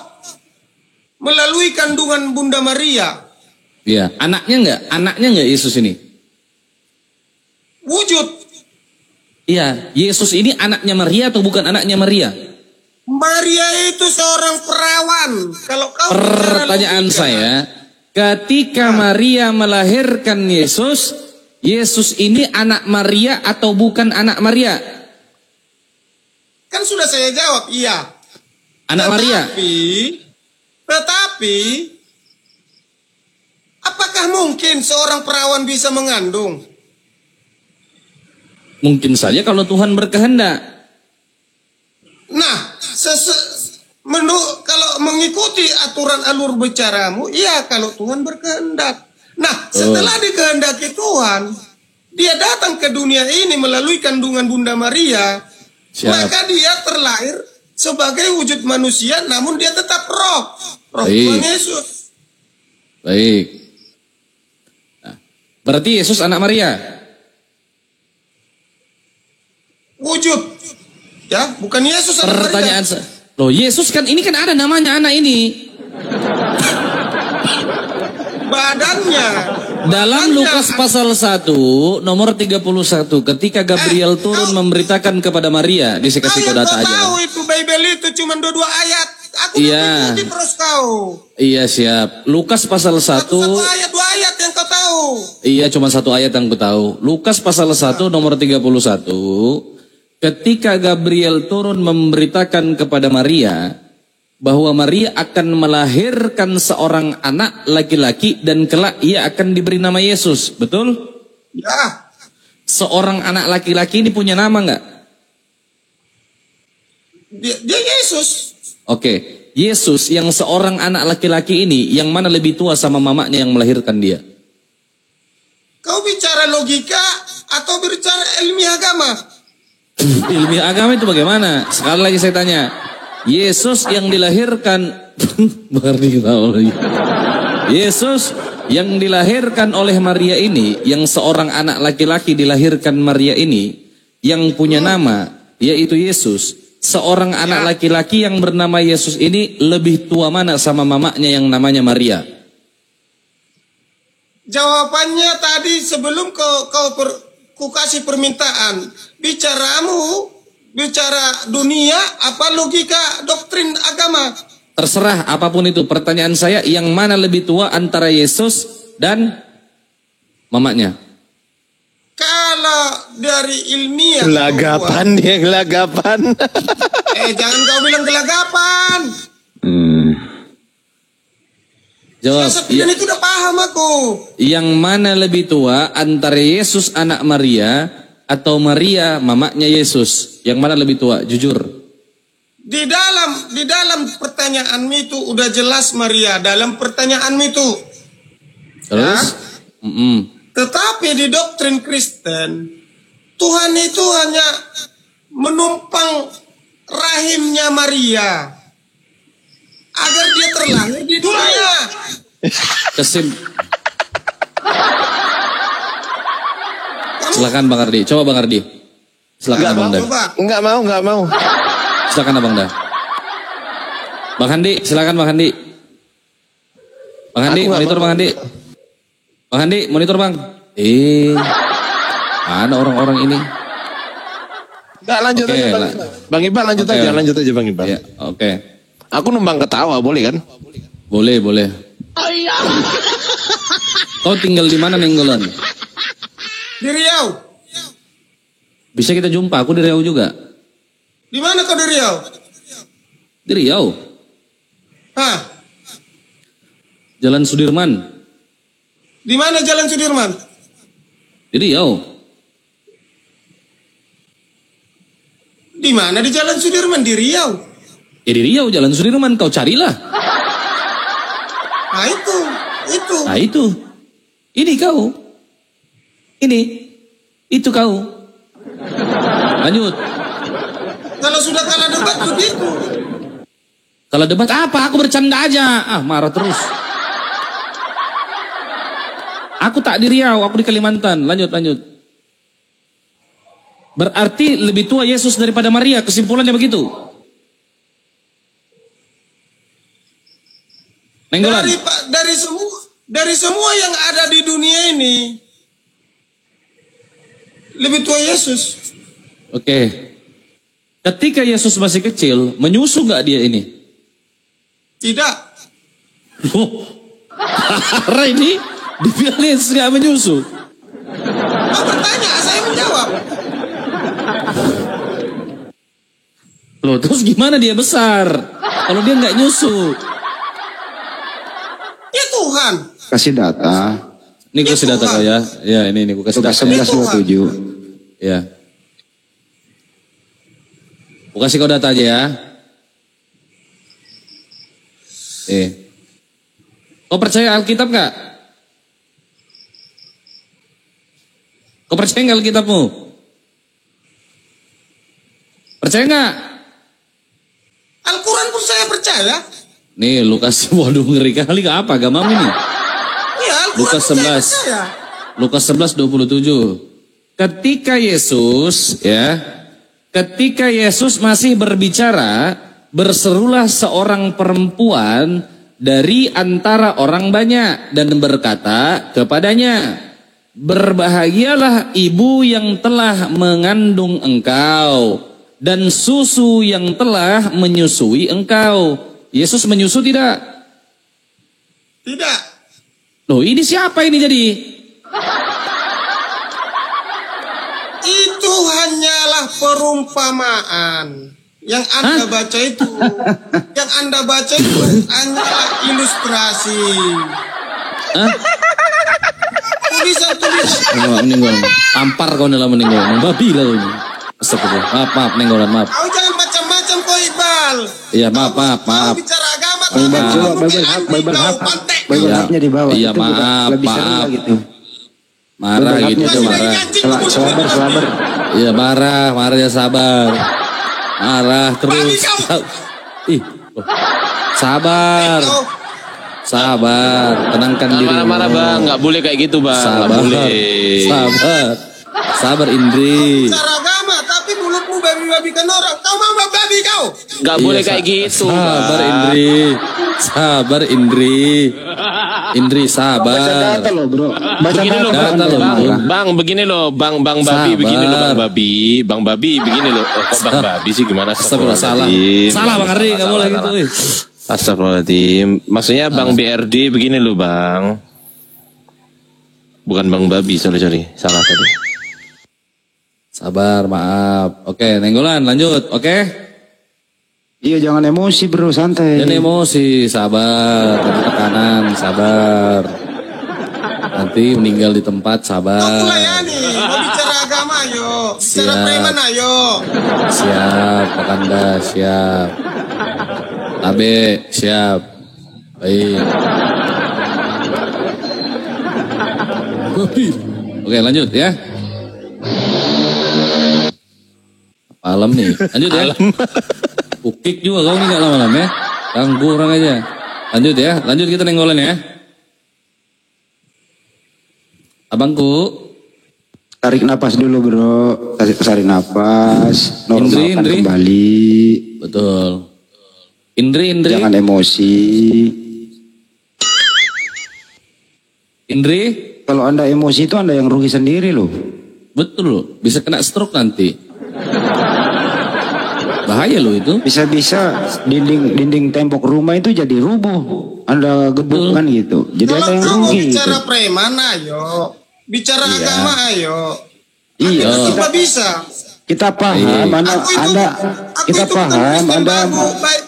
melalui kandungan Bunda Maria. Iya, anaknya enggak Yesus ini? Wujud. Iya, Yesus ini anaknya Maria atau bukan anaknya Maria? Maria itu seorang perawan. Kalau kau Pertanyaan saya, ketika Maria melahirkan Yesus, Yesus ini anak Maria atau bukan anak Maria? Kan sudah saya jawab, iya. Anak Maria. Tetapi, apakah mungkin seorang perawan bisa mengandung? Mungkin saja kalau Tuhan berkehendak. Nah, kalau mengikuti aturan alur bicaramu, iya kalau Tuhan berkehendak. Nah, setelah dikehendaki Tuhan, dia datang ke dunia ini melalui kandungan Bunda Maria, maka dia terlahir sebagai wujud manusia, namun dia tetap roh Tuhan Yesus. Baik. Nah, berarti Yesus anak Maria. Wujud, ya, bukan Yesus anak Pertanyaan Maria. Loh, Yesus kan ini kan ada namanya anak ini. Badannya. Dalam Lukas pasal 1 nomor 31, ketika Gabriel turun memberitakan kepada Maria, dia kasih kau data aja. Tahu itu Bible itu cuma dua ayat. Aku mengikuti terus kau. Iya siap. Lukas pasal 1. Satu ayat, dua ayat yang kau tahu. Iya cuma satu ayat yang ku tahu. Lukas pasal 1 nomor 31. Ketika Gabriel turun memberitakan kepada Maria bahwa Maria akan melahirkan seorang anak laki-laki dan kelak ia akan diberi nama Yesus, betul? Ya. Seorang anak laki-laki ini punya nama enggak? Dia Yesus. Oke, Yesus yang seorang anak laki-laki ini yang mana lebih tua sama mamanya yang melahirkan dia? Kau bicara logika atau bicara ilmiah agama? Ilmiah agama itu bagaimana? Sekali lagi saya tanya. Yesus yang dilahirkan Yesus yang dilahirkan oleh Maria ini, yang seorang anak laki-laki dilahirkan Maria ini, yang punya nama yaitu Yesus. Seorang anak laki-laki yang bernama Yesus ini lebih tua mana sama mamanya yang namanya Maria? Jawabannya tadi sebelum ku kasih permintaan. Bicara dunia apa logika doktrin agama? Terserah apapun itu. Pertanyaan saya, yang mana lebih tua antara Yesus dan mamanya? Kalau dari ilmiah. Gelagapan dia, gelagapan. Jangan kau bilang gelagapan. Jawab. Saya itu udah paham aku. Yang mana lebih tua antara Yesus anak Maria atau Maria mamanya Yesus? Yang mana lebih tua? Jujur. Di dalam pertanyaanmu itu udah jelas Maria dalam pertanyaanmu itu. Terus? Ya? Tetapi di doktrin Kristen, Tuhan itu hanya menumpang rahimnya Maria agar dia terlahir di dunia. Silakan Bang Ardi. Coba Bang Ardi. Silakan Abang Dah. Enggak mau. Silakan Abang Dah. Bang Handi, silakan Bang Handi. Bang Handi, monitor Bang Handi. Bang Handi, monitor Bang. Ada orang-orang ini. Enggak, lanjut aja Bang. Bang Iqbal lanjut aja Bang Iqbal. Ya, oke. Aku numpang ketawa, boleh kan? Boleh. Kau tinggal di mana Nenggolan? Di Riau. Bisa kita jumpa, aku di Riau juga. Di mana kau di Riau? Di Riau. Hah? Jalan Sudirman. Di mana Jalan Sudirman? Di Riau. Di mana di Jalan Sudirman? Di Riau. Ya di Riau, Jalan Sudirman, kau carilah. Nah itu. Itu. Nah itu. Ini kau. Ini. Itu kau. Lanjut. Kalau sudah kalah debat begitu. Kalau debat apa? Aku bercanda aja. Ah, marah terus. Aku tak di Riau, aku di Kalimantan. Lanjut. Berarti lebih tua Yesus daripada Maria. Kesimpulannya begitu. Nenggolan. Dari semua yang ada di dunia ini, lebih tua Yesus. Oke. Ketika Yesus masih kecil, menyusu nggak dia ini? Tidak. Karena ini dibilang Yesus nggak menyusu. Kau bertanya, saya menjawab. Loh, terus gimana dia besar? Kalau dia nggak nyusu? Ya Tuhan. Kasih data. Ini gue kasih data kau ya. Ya ini gue kasih Lukas data. 11:27. Ya. Gue kasih kau data aja ya. Kau percaya Alkitab nggak? Kau percaya nggak Alkitabmu? Percaya nggak? Al-Quran pun saya percaya. Nih Lukas, waduh ngeri kali nggak apa agamamu ini? Ya, Al-Quran Lukas pun saya 11. percaya. Lukas 11:27. Ketika Yesus masih berbicara, berserulah seorang perempuan dari antara orang banyak dan berkata kepadanya, "Berbahagialah ibu yang telah mengandung engkau dan susu yang telah menyusui engkau." Yesus menyusu tidak? Tidak. Loh, ini siapa ini jadi? Itu hanyalah perumpamaan. Yang Anda baca itu, hanyalah ilustrasi. Tulisan. Meninggal. Tampar kau dalam meninggal. Babi lah ini. Astagfirullah. Maaf, nenggolan, maaf. Kau jangan macam-macam kau Iqbal. Iya, maaf. Kau bicara agama Bible hub-nya di bawah. Iya, Itu maaf. lebih seru lah gitu. Marah Bible gitu, hub-nya marah. Sabar. Iya, marah ya sabar. Marah terus. Ih, oh. Sabar, tenangkan diri. Marah-marah bang, nggak boleh kayak gitu bang. Nggak boleh. Sabar Indri. Bicara agama, tapi mulutmu babi-babikan orang. Kau mau babi kau? Nggak boleh kayak gitu. Sabar Indri, sabar. Baca data loh bro. Baca Begini loh, data bang, begini loh, bang babi, Sabar. begini loh, bang babi, begini loh. Oh, kok bang babi sih gimana? Salah Bang Ardi, nggak boleh gitu. Astagfirullahaladzim. Maksudnya bang BRD begini loh bang. Bukan bang babi, sorry, salah tadi. Sabar, maaf. Oke, nenggolan, lanjut. Oke. Iya jangan emosi bro, santai. Jangan emosi, sabar. Nanti tekanan, sabar. Nanti meninggal di tempat, Kau sabar. melayani. Mau bicara agama ayo. Bicara Siap. preman ayo. Siap, Kakanda, siap. Abe, siap. Baik. Oke, lanjut ya. Malam nih, lanjut ya. Ukik juga kau nih gak lama-lama ya. Ganggu orang aja. Lanjut ya, lanjut kita nenggolan ya. Abangku. Tarik napas dulu bro. Tarik napas. Normalkan Indri. kembali. Betul. Indri. Jangan emosi. Indri. Kalau anda emosi itu anda yang rugi sendiri loh. Betul loh, bisa kena stroke nanti. Bahaya loh itu. Bisa-bisa dinding tembok rumah itu jadi rubuh. Anda gebuk kan gitu. Jadi Kalau ada yang kau mau rugi. bicara Gitu. preman ayo. Bicara Iya. agama ayo. Iya. Kita bisa. Kita paham. Kita paham. Anda baik.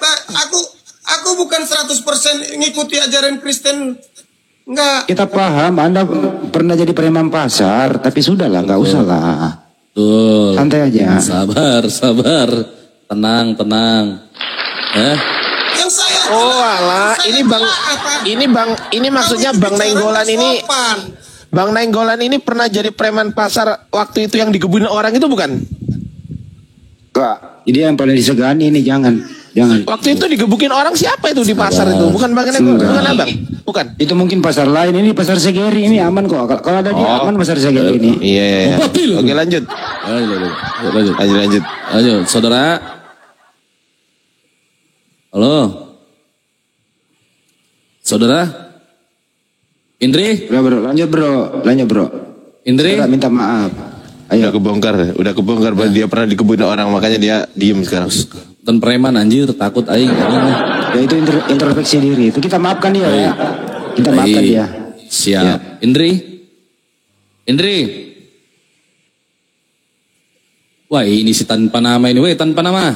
Aku bukan 100% ngikuti ajaran Kristen. Enggak. kita paham. Anda pernah jadi preman pasar, tapi sudahlah, nggak usah lah. Betul. Santai aja. Sabar. Tenang. Yang saya Oh alah, ini maksudnya Bang Nainggolan ini. Bang Nainggolan ini pernah jadi preman pasar waktu itu yang digebukin orang itu bukan? Kak, ini yang paling disegani ini, jangan. Waktu itu digebukin orang siapa itu di pasar itu? Bukan Bang Nainggolan, bukan Abang? Bukan. Itu mungkin pasar lain, ini pasar Segeri ini aman kok. Kalau ada dia aman pasar Segeri ini. Iya. Oke lanjut. Lanjut. Saudara. Halo. Saudara. Indri. Lanjut bro. Indri. Kita minta maaf. Ayo. Udah kebongkar bahwa dia pernah dikebukin orang, makanya dia diem sekarang. Dan preman anjir, takut aing. Ya itu introspeksi diri. Itu kita maafkan dia ya. Kita maafkan dia. Siap. Ya. Indri. Wah, ini si tanpa nama ini, tanpa nama.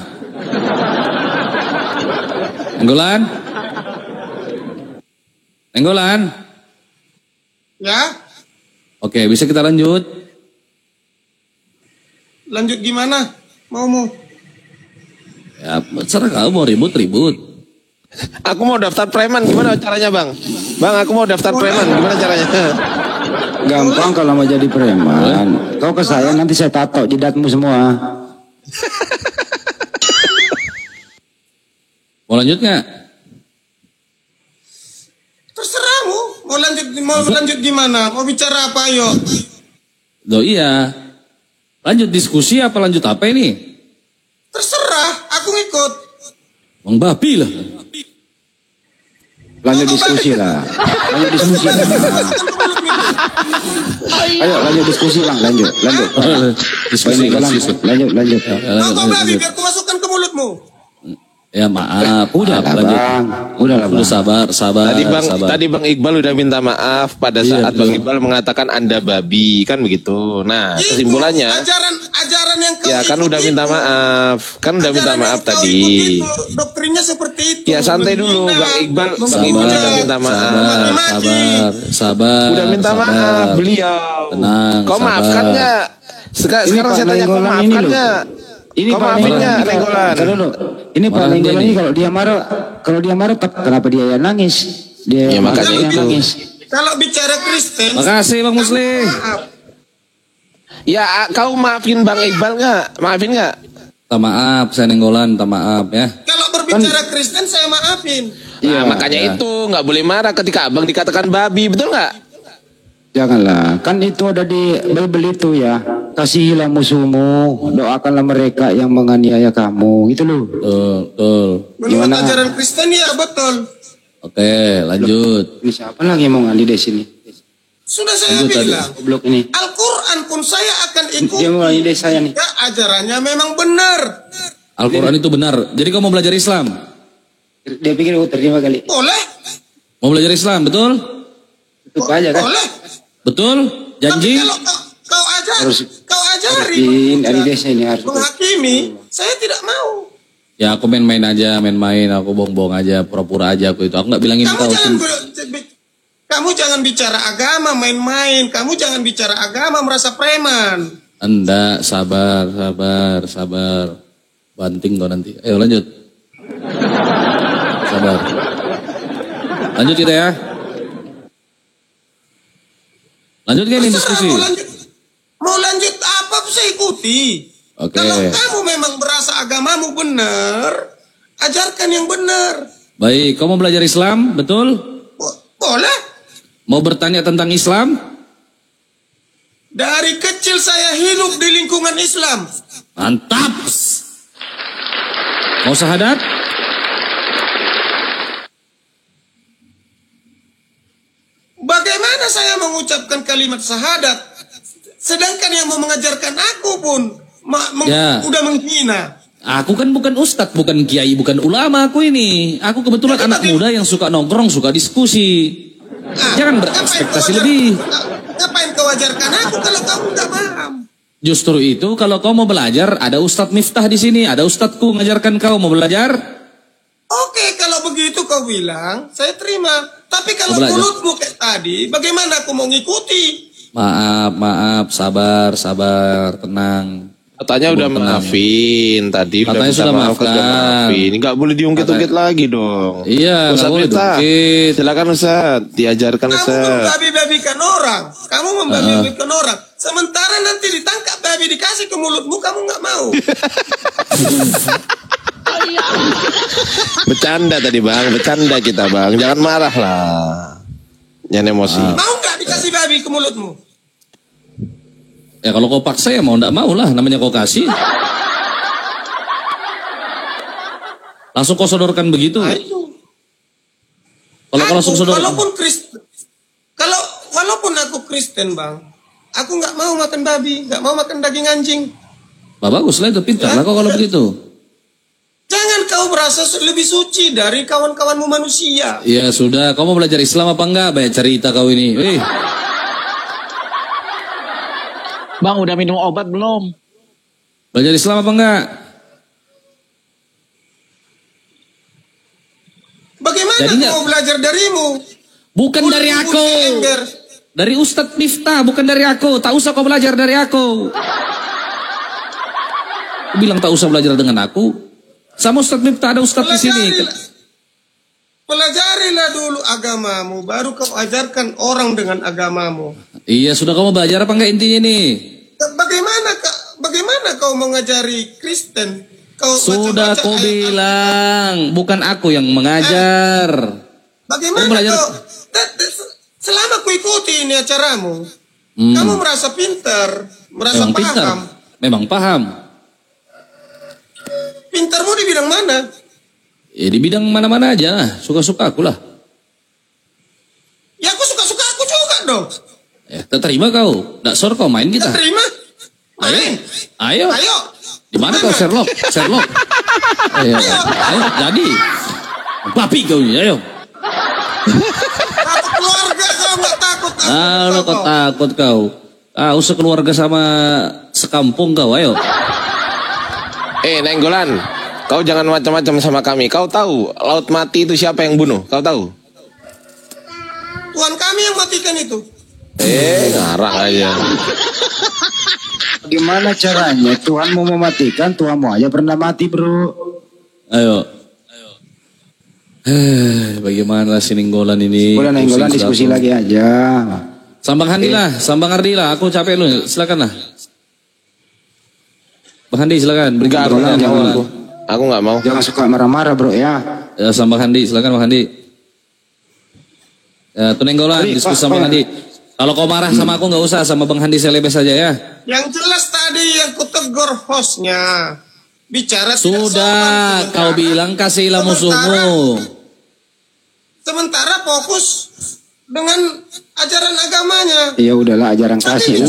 Nainggolan. Ya, Oke, bisa kita lanjut. lanjut gimana? Mau? Ya, serah kamu mau ribut. Aku mau daftar preman, gimana caranya Bang? Bang, aku mau daftar preman, gimana caranya? Gampang kalau mau jadi preman. Kau ke saya nanti saya tato jidatmu semua. Mau lanjut nggak? Terserahmu. Mau lanjut gimana? Mau bicara apa ayo? Loh iya. Lanjut diskusi apa lanjut apa ini? Terserah, aku ngikut. Bang babi lah. Lanjut diskusi lah. Ayo lanjut diskusi Bang, lanjut. Diskusi. Lanjut. Mau babi biar aku masukkan ke mulutmu. Ya maaf, udah lanjut. Bang. Udahlah Bang. Sabar. Tadi Bang Iqbal udah minta maaf pada saat betul. Bang Iqbal mengatakan Anda babi, kan begitu. Nah, kesimpulannya ajaran yang kau ya kan ikut udah itu. minta maaf. Kan udah minta Ajaran maaf yang kau tadi. ikut itu, doktrinnya seperti itu. Ya santai dulu Bang Iqbal udah minta maaf. Sabar. Udah minta maaf beliau. Tenang, Kau sabar. maafkan nggak? Sekarang Pak saya tanya kau Nainggolan maafkan ini loh. nggak? Ini Kau Pak maafin nggak Nainggolan. Nainggolan? Ini Pak Malah Nainggolan dia ini nih. kalau dia marah kenapa dia yang nangis? Dia Ya, makanya yang itu. nangis. Kalau bicara Kristen, Makasih Bang Muslim. maaf. Ya kau maafin Bang Iqbal nggak? Maafin nggak? Minta maaf, saya Nainggolan, minta maaf ya. Kalau berbicara Kristen saya maafin. Iya makanya itu nggak boleh marah ketika abang dikatakan babi, betul nggak? Janganlah, kan itu ada di Bible itu ya. Kasihilah musuhmu, doakanlah mereka yang menganiaya kamu. Gitu loh. Betul. Menurut Gimana? ajaran Kristen ya betul. Oke, lanjut. Ini siapa lagi yang mau ngali di sini? Sudah saya Lanjut tadi. bilang. Goblok ini. Al-Quran pun saya akan ikuti. Dia mau ngali di saya nih. Ya, ajarannya memang benar. Al-Quran itu benar. Jadi kau mau belajar Islam? Dia pikir terima kali. Boleh. Mau belajar Islam, betul? Tutup aja kan. Boleh. Betul? Tapi Janji? kalau kau ajari Ini desa ini harus. menghakimi, saya tidak mau. Ya aku main-main aja, aku bohong-bohong aja, pura-pura aja aku itu. Aku nggak bilangin kau. Kamu jangan bicara agama main-main. Kamu jangan bicara agama merasa preman. Anda sabar. Banting kau nanti. Ayo lanjut. Sabar. Lanjut kita ya. Lanjut kan ini diskusi. Mau lanjut apa saya ikuti. Oke. Kalau kamu memang berasa agamamu benar, ajarkan yang benar. Baik, kau mau belajar Islam, betul? Boleh. Mau bertanya tentang Islam? Dari kecil saya hidup di lingkungan Islam. Mantap. Mau syahadat? Bagaimana saya mengucapkan kalimat syahadat, sedangkan yang mau mengajarkan aku pun Ya. udah menghina. Aku kan bukan ustadz, bukan kiai, bukan ulama aku ini. Aku kebetulan anak muda yang suka nongkrong, suka diskusi. Jangan berekspektasi lebih. Ngapain kau ajarkan aku kalau kamu nggak paham? Justru itu kalau kau mau belajar, ada Ustadz Miftah di sini, ada ustadzku mengajarkan kau mau belajar. Oke, kalau begitu kau bilang, saya terima. Tapi kalau Mau belajar? mulutmu kayak tadi, bagaimana aku mau ngikuti? Maaf, sabar, tenang. Katanya udah maafin tadi. Katanya sudah maafkan. Nggak boleh diungkit-ungkit lagi dong. Iya, nggak boleh diungkit. Silakan Ustaz, diajarkan Kamu Ustaz. membabi-babikan orang. Kamu membabi-babikan orang. Sementara nanti ditangkap babi dikasih ke mulutmu, kamu nggak mau. Bercanda tadi bang, bercanda kita bang. Jangan marah lah. Jangan emosi. Mau nggak dikasih babi ke mulutmu? Ya kalau kau paksa ya mau ndak mau lah, namanya kau kasih. Langsung kau sodorkan begitu. Kalau langsung sodorkan. Walaupun aku Kristen bang, aku nggak mau makan babi, nggak mau makan daging anjing. Bagus lah itu, pintar lah kau kalau begitu. Jangan kau merasa lebih suci dari kawan-kawanmu manusia. Ya sudah, kau mau belajar Islam apa enggak? Banyak cerita kau ini. Bang udah minum obat belum? Belajar Islam apa enggak? Bagaimana Jadi aku mau belajar darimu? Bukan dari aku. Dari Ustadz Miftah, bukan dari aku. Tak usah kau belajar dari aku. Aku bilang tak usah belajar dengan aku. Sama Ustadz Miftah, ada Ustadz di sini. Pelajarilah dulu agamamu, baru kau ajarkan orang dengan agamamu. Iya, sudah kamu belajar apa enggak intinya nih? Bagaimana kau mengajari Kristen? Kau Sudah baca-baca kau ayat bilang, bukan aku yang mengajar. Bagaimana belajar? kau? Selama ku ikuti ini acaramu, kamu merasa pintar, merasa Memang paham. pintar. Memang paham. Pintarmu di bidang mana? Ya di bidang mana-mana aja lah, suka-suka aku lah. Ya aku suka-suka aku juga dong. Tak terima kau, tak sor kau main kita. Tak terima? Main. Ayo. Ayo. Di mana kau Sherlock? Ayo. Jadi. Papi kau ini, ayo. Satu keluarga kau nggak takut? Lo kau takut kau. Usah keluarga sama sekampung kau, ayo. Nenggolan, kau jangan macam-macam sama kami. Kau tahu laut mati itu siapa yang bunuh? Kau tahu? Tuhan kami yang matikan itu. Ngarang aja. Gimana caranya Tuhan mau mematikan, Tuhanmu aja pernah mati bro. Ayo. Bagaimana si Nenggolan ini? Boleh Nenggolan diskusi lagi aja. Sambang Handi lah, Sambang Ardi lah. Aku capek lu, silakan lah. Bang Handi silakan. Enggak, aku nggak mau. Jangan suka marah-marah bro ya. Sambang Handi, silakan Bang Handi. Tuh Nenggolan, diskusi sama Bang Handi. Kalau kau marah sama aku nggak usah, sama Bang Handi selebes saja ya. Yang jelas tadi yang kutegur hostnya bicara sudah kau bilang kasihlah musuhmu. Sementara fokus dengan ajaran agamanya. Ya udahlah ajaran kasih.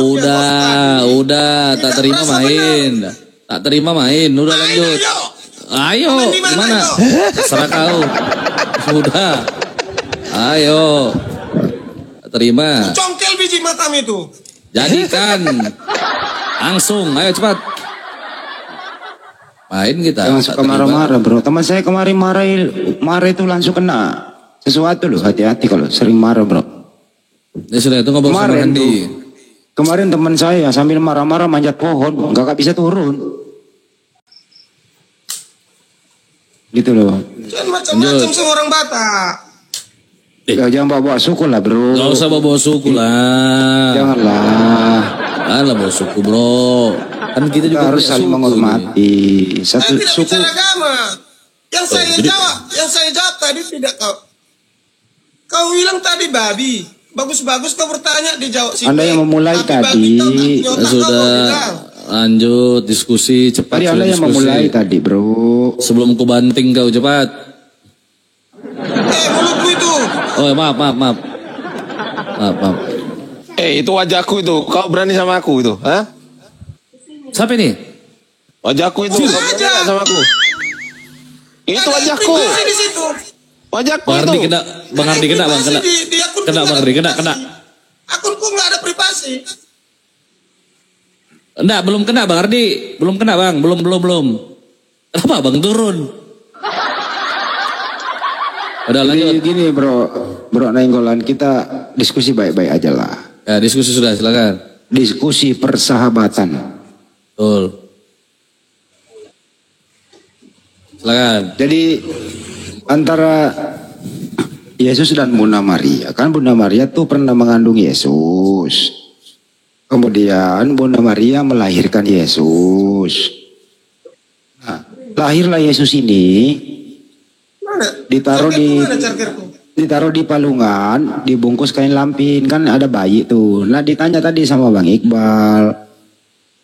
Udah, tak terima main. Tak terima main, udah lanjut. Ayo, gimana? Terserah kau. Sudah. Ayo. Terima. Congkel biji matam itu. Jadikan. Langsung, ayo cepat. Main kita. Jangan suka marah-marah bro. Teman saya kemarin marah itu langsung kena sesuatu loh. Hati-hati kalau sering marah bro. Ya sudah, itu ngobrol sama Handi. Kemarin teman saya sambil marah-marah manjat pohon, nggak bisa turun. Gitu loh. Jangan macam-macam sama orang Batak. Jangan bawa suku lah bro. Gak usah bawa suku lah. Janganlah. Janganlah bawa suku bro. Kan kita juga harus saling menghormati. Satu tidak suku. bicara agama. Yang saya jawab tadi tidak kau. Kau bilang tadi babi. Bagus-bagus kau bertanya dijawab sini. Anda yang memulai tadi. Sudah lanjut diskusi cepat. Tadi Anda yang memulai tadi bro. Sebelum ku banting kau cepat. Mulutku itu. Oh maaf. Itu wajahku itu. Kau berani sama aku itu, hah? Siapa ini? Wajahku itu. Kau berani sama aku. Itu wajahku. Wajahku itu. Bang Ardi kena. Kena Bang Ardi kena. Akunku nggak ada privasi. Enggak, belum kena Bang Ardi. Belum kena Bang, belum. Kenapa Bang turun? Udah lanjut. Gini bro Nainggolan, kita diskusi baik-baik aja lah. Ya diskusi sudah, silakan. diskusi persahabatan. Betul. Silakan. Jadi antara Yesus dan Bunda Maria, kan Bunda Maria tuh pernah mengandung Yesus. Kemudian Bunda Maria melahirkan Yesus. Nah, lahirlah Yesus ini ditaruh di palungan, dibungkus kain lampin, kan ada bayi tuh. Nah, ditanya tadi sama Bang Iqbal,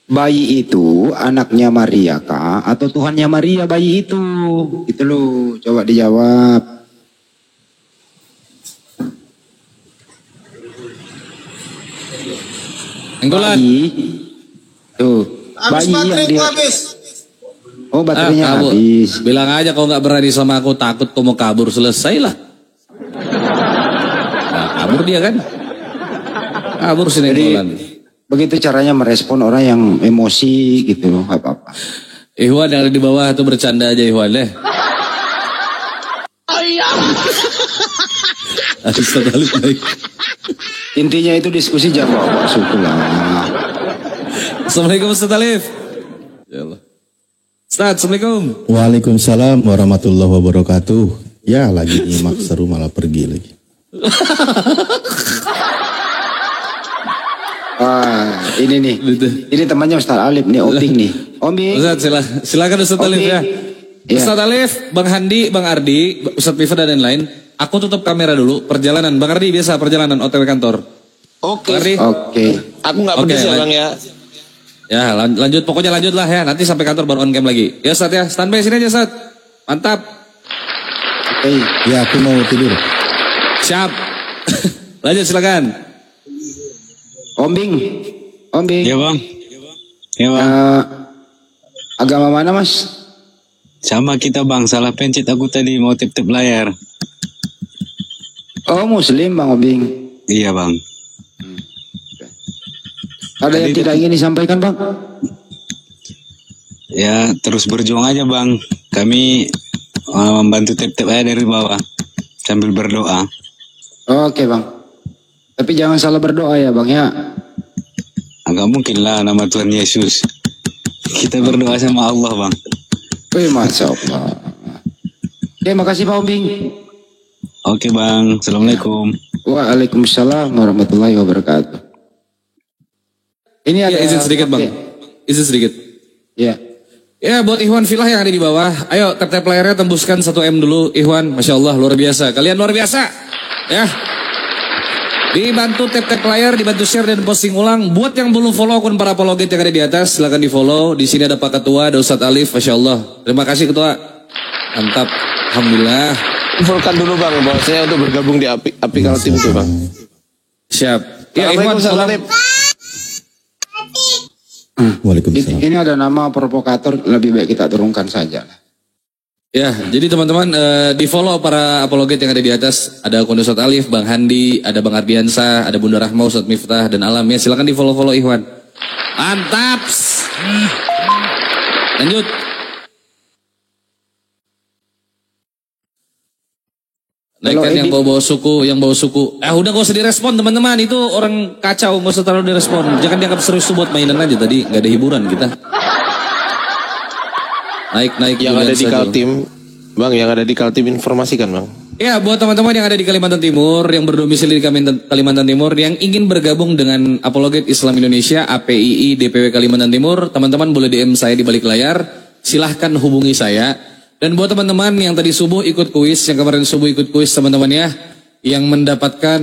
bayi itu anaknya Maria kah atau Tuhannya Maria bayi itu? Itu loh, coba dijawab. Enggolan. Tuh, bayi yang dia Oh, baterainya kabur. habis. Bilang aja kalau nggak berani sama aku, takut kau mau kabur, selesailah. Nah, kabur dia kan? Kabur sini Enggolan. Begitu caranya merespon orang yang emosi gitu loh, nggak apa-apa. Ikhwan yang ada di bawah tuh bercanda aja Ikhwan deh. Oh iya. Intinya itu diskusi jawab, syukurlah. Assalamualaikum Ustaz Alif. Ya Allah. Ustaz, Assalamualaikum. Waalaikumsalam warahmatullahi wabarakatuh. Ya lagi nyimak seru malah pergi lagi. Ini nih. Ini temannya Ustaz Alif nih, Oping nih. Ombi. Ustaz, silakan Ustaz Alif ya. Ya. Ustaz Alif, Bang Handi, Bang Ardi, Ustaz Piva dan lain-lain. Aku tutup kamera dulu. Perjalanan, Bang Ardi biasa perjalanan OTW kantor. Oke. Bang Ardi. Oke. Aku nggak Oke, pedes ya Bang ya. Ya lanjut, pokoknya lanjut lah ya. Nanti sampai kantor baru on cam lagi. Ya Ustaz ya, standby sini aja Ustaz. Mantap. Oke. Ya aku mau tidur. Siap. Lanjut silakan. Ombing. Ya bang. Ya bang. Agama mana Mas? Sama kita bang. Salah pencet aku tadi mau tip-tip layar. Oh Muslim Bang Ombing. Iya bang. Ada yang tidak ingin disampaikan Bang? Ya terus berjuang aja bang. Kami membantu tip-tip aja dari bawah sambil berdoa. Oke Bang. Tapi jangan salah berdoa ya Bang ya. Agak mungkin lah nama Tuhan Yesus. Kita berdoa sama Allah bang. Wih Masya Allah. Oke makasih Pak Ombing. Oke bang. Assalamualaikum. Waalaikumsalam warahmatullahi wabarakatuh. Ini ada Ya, izin sedikit Bang. Izin sedikit. Ya. Ya buat Ikhwan Filah yang ada di bawah, ayo tap-tap layarnya tembuskan 1M dulu Ikhwan, Masya Allah luar biasa, kalian luar biasa ya. Dibantu tap-tap layar, dibantu share dan posting ulang. Buat yang belum follow akun para apologet yang ada di atas, silakan di follow. Di sini ada Pak Ketua, ada Ustadz Alif, Masya Allah. Terima kasih Ketua, mantap, Alhamdulillah. Infokan dulu Bang bahwa saya untuk bergabung di Apikal Team itu Bang. Siap. Ya Ikhwan, Assalamualaikum tolong. Alif. Waalaikumsalam. Ini ada nama provokator, lebih baik kita turunkan saja. Ya, jadi teman-teman di follow para apologet yang ada di atas. Ada akun Ustadz Alif, Bang Handi, ada Bang Ardiansa, ada Bunda Rahma, Ustadz Miftah, dan Alam. Ya, silakan di follow Ikhwan. Mantap. Lanjut. Naikkan yang bawa-bawa suku, udah gak usah direspon teman-teman. Itu orang kacau, gak usah terlalu direspon. Jangan dianggap serius tuh buat mainan aja tadi. Gak ada hiburan kita. Naik Yang ada di Kaltim, Bang, yang ada di Kaltim informasikan Bang. Ya, buat teman-teman yang ada di Kalimantan Timur, yang berdomisili di Kalimantan Timur, yang ingin bergabung dengan Apologet Islam Indonesia, APII DPW Kalimantan Timur, teman-teman boleh DM saya di balik layar, silahkan hubungi saya. Dan buat teman-teman yang tadi subuh ikut kuis, yang kemarin subuh ikut kuis teman-teman ya, yang mendapatkan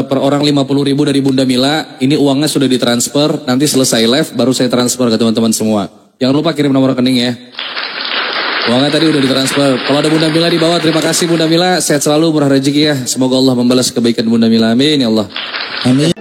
per orang 50.000 dari Bunda Mila, ini uangnya sudah ditransfer, nanti selesai live baru saya transfer ke teman-teman semua. Jangan lupa kirim nomor rekening ya. Uangnya tadi udah ditransfer. Kalau ada Bunda Mila di bawah, terima kasih Bunda Mila. Sehat selalu, murah rezeki ya. Semoga Allah membalas kebaikan Bunda Mila. Amin ya Allah. Amin.